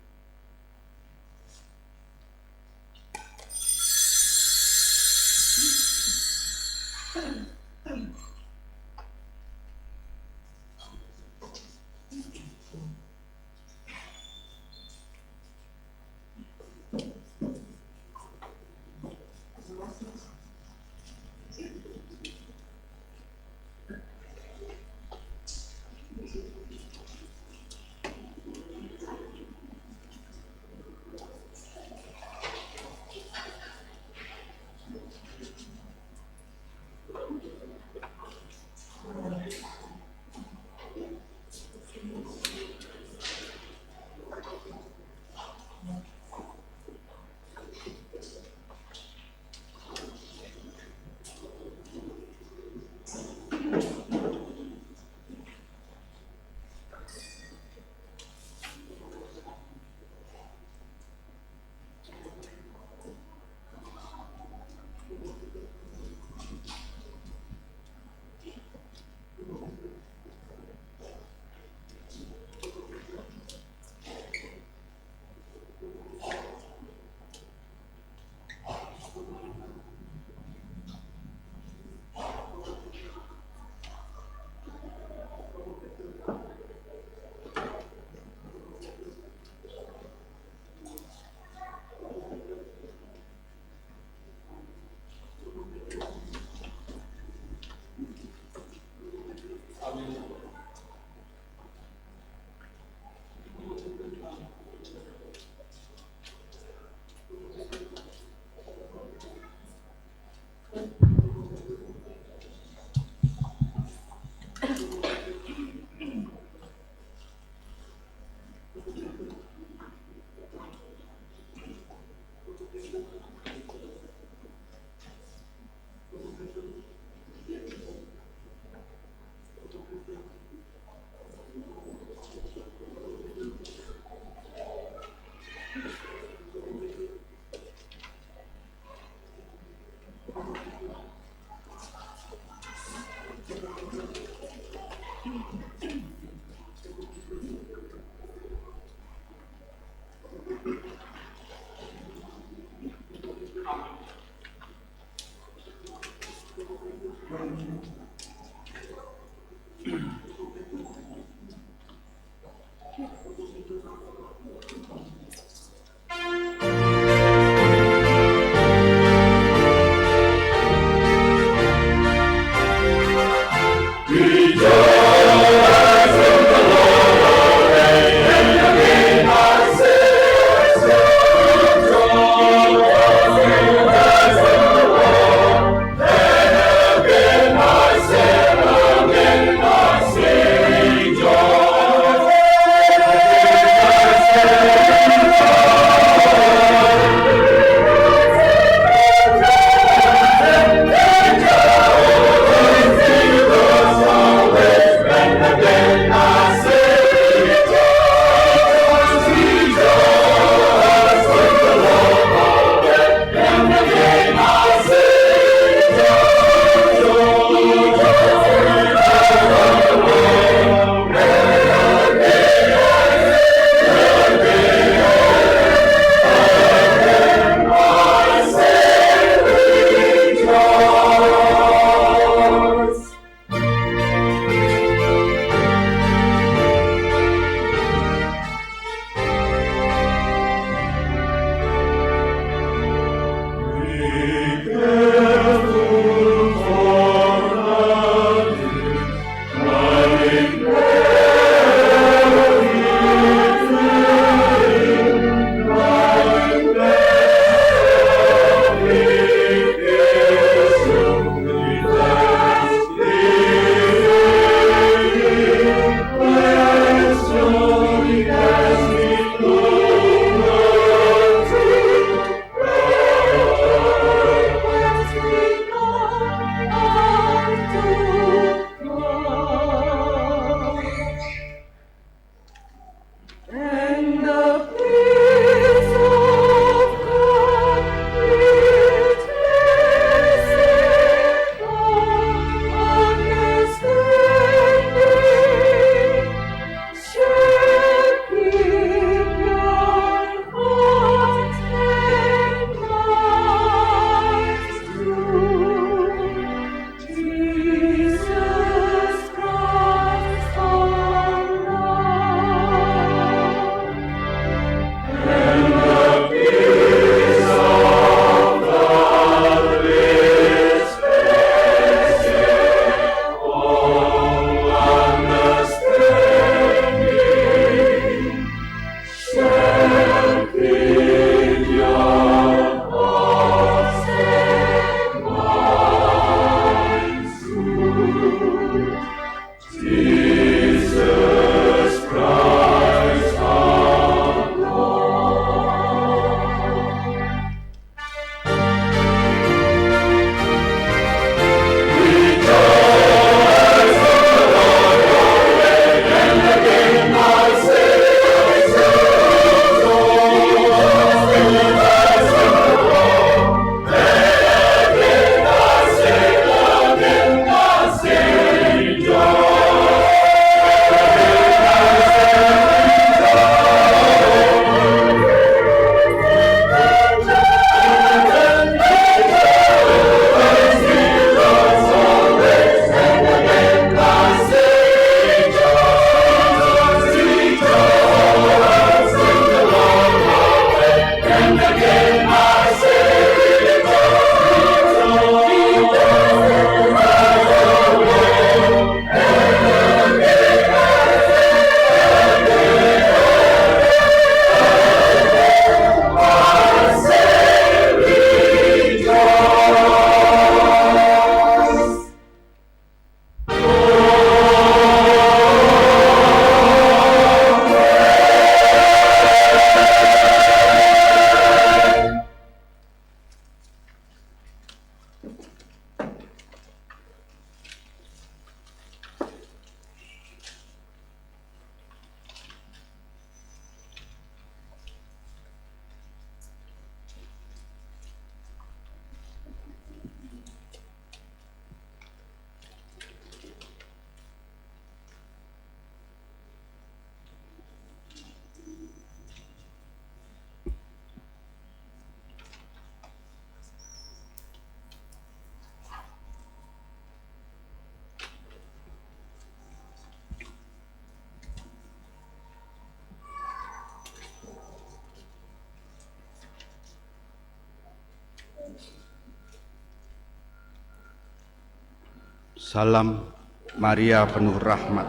Salam Maria penuh rahmat,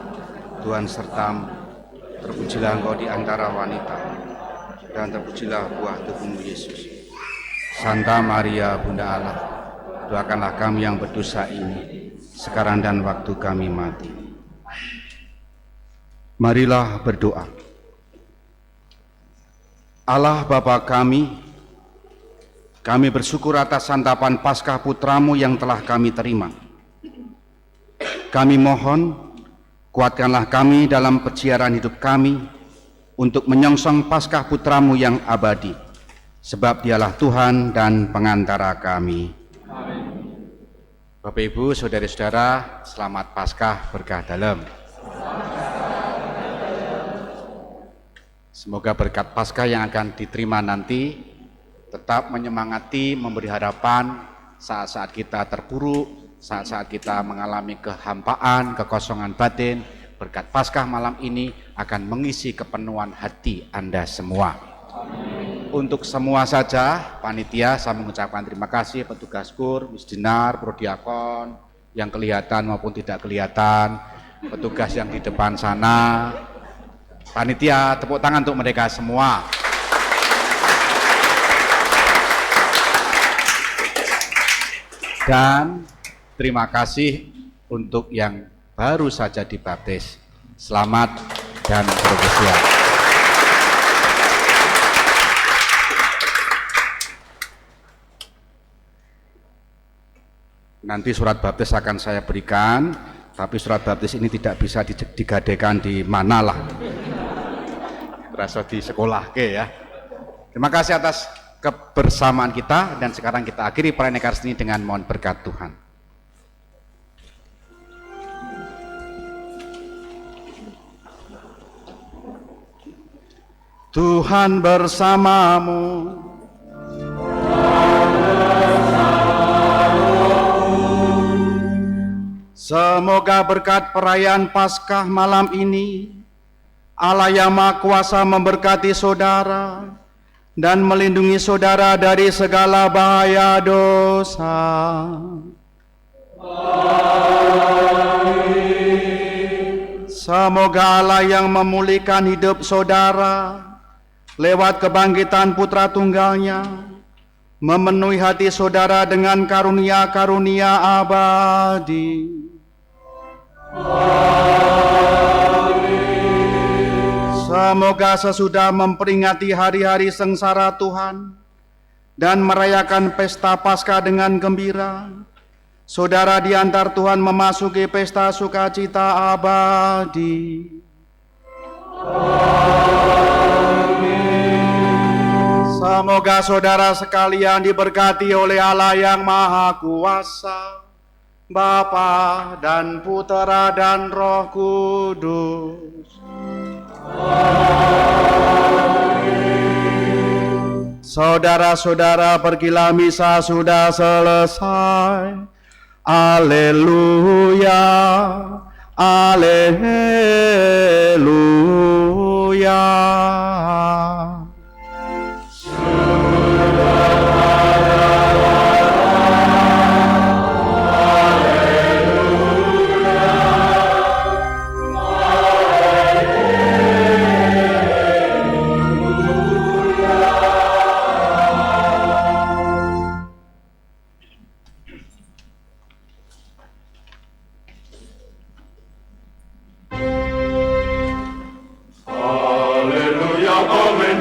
Tuhan sertamu, terpujilah engkau di antara wanita, dan terpujilah buah tubuhmu Yesus. Santa Maria Bunda Allah, doakanlah kami yang berdosa ini, sekarang dan waktu kami mati. Marilah berdoa. Allah Bapa kami bersyukur atas santapan Paskah Putramu yang telah kami terima. Kami mohon, kuatkanlah kami dalam perjalanan hidup kami untuk menyongsong Paskah Putramu yang abadi, sebab Dialah Tuhan dan pengantara kami. Amin. Bapak Ibu, saudara-saudara, selamat Paskah berkah dalam. Semoga berkat Paskah yang akan diterima nanti tetap menyemangati, memberi harapan saat-saat kita terpuruk, saat-saat kita mengalami kehampaan, kekosongan batin. Berkat Paskah malam ini akan mengisi kepenuhan hati Anda semua. Amin. Untuk semua saja, panitia, saya mengucapkan terima kasih, petugas KUR, Misdinar, Prodiakon, yang kelihatan maupun tidak kelihatan, petugas yang di depan sana. Panitia, tepuk tangan untuk mereka semua. Dan terima kasih untuk yang baru saja dibaptis. Selamat dan berbahagia. Nanti surat baptis akan saya berikan, tapi surat baptis ini tidak bisa digadekan di manalah. Berasa di sekolah ya. Terima kasih atas kebersamaan kita, dan sekarang kita akhiri perayaan Ekaristi ini dengan mohon berkat Tuhan. Tuhan bersamamu. Semoga berkat perayaan Paskah malam ini, Allah yang Maha Kuasa memberkati saudara dan melindungi saudara dari segala bahaya dosa. Amin. Semoga Allah yang memulihkan hidup saudara lewat kebangkitan Putra Tunggalnya, memenuhi hati saudara dengan karunia-karunia abadi. Semoga sesudah memperingati hari-hari sengsara Tuhan dan merayakan pesta Paskah dengan gembira, saudara diantar Tuhan memasuki pesta sukacita abadi. Amin. Semoga saudara sekalian diberkati oleh Allah yang Maha Kuasa, Bapa dan Putera dan Roh Kudus. Amin. Saudara-saudara, pergilah misa sudah selesai. Haleluya, haleluya. Amen.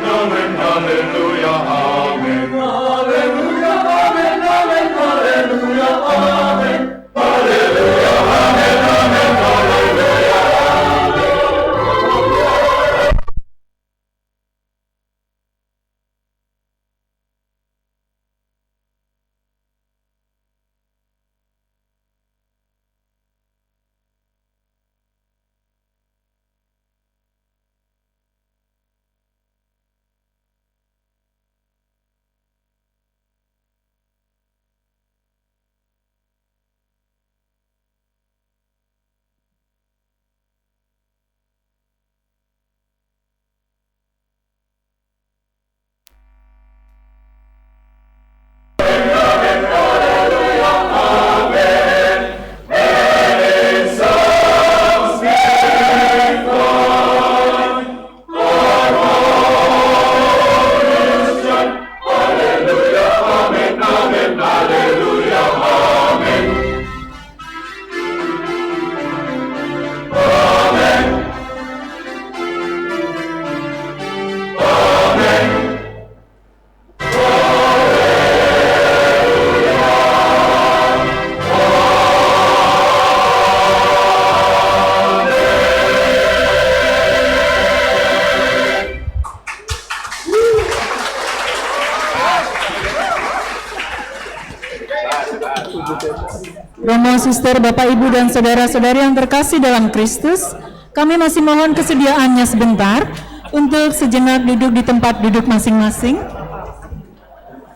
Romo, Suster, Bapak, Ibu, dan saudara-saudari yang terkasih dalam Kristus, kami masih mohon kesediaannya sebentar untuk sejenak duduk di tempat duduk masing-masing.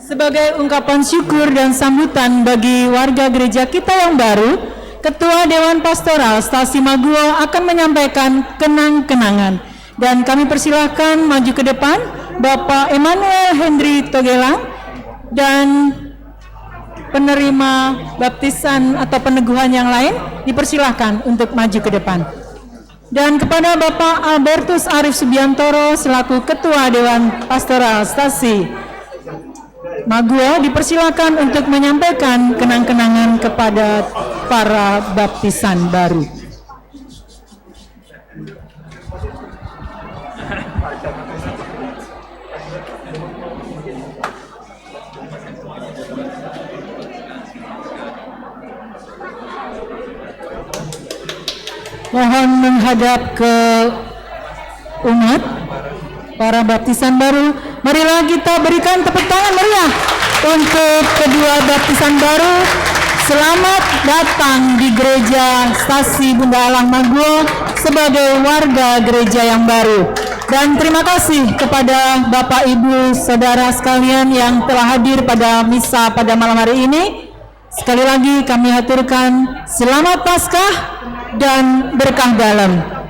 Sebagai ungkapan syukur dan sambutan bagi warga gereja kita yang baru, Ketua Dewan Pastoral Stasi Maguwo akan menyampaikan kenang-kenangan. Dan kami persilahkan maju ke depan Bapak Emmanuel Hendri Togelang dan penerima baptisan atau peneguhan yang lain dipersilahkan untuk maju ke depan. Dan kepada Bapak Albertus Arif Subiantoro selaku Ketua Dewan Pastoral Stasi Maguwo dipersilahkan untuk menyampaikan kenang-kenangan kepada para baptisan baru. Mohon menghadap ke umat para baptisan baru. Marilah kita berikan tepuk tangan meriah untuk kedua baptisan baru. Selamat datang di Gereja Stasi Bunda Alang Maguwo sebagai warga gereja yang baru. Dan terima kasih kepada Bapak, Ibu, Saudara sekalian yang telah hadir pada misa pada malam hari ini. Sekali lagi kami haturkan selamat Paskah dan berkah dalam.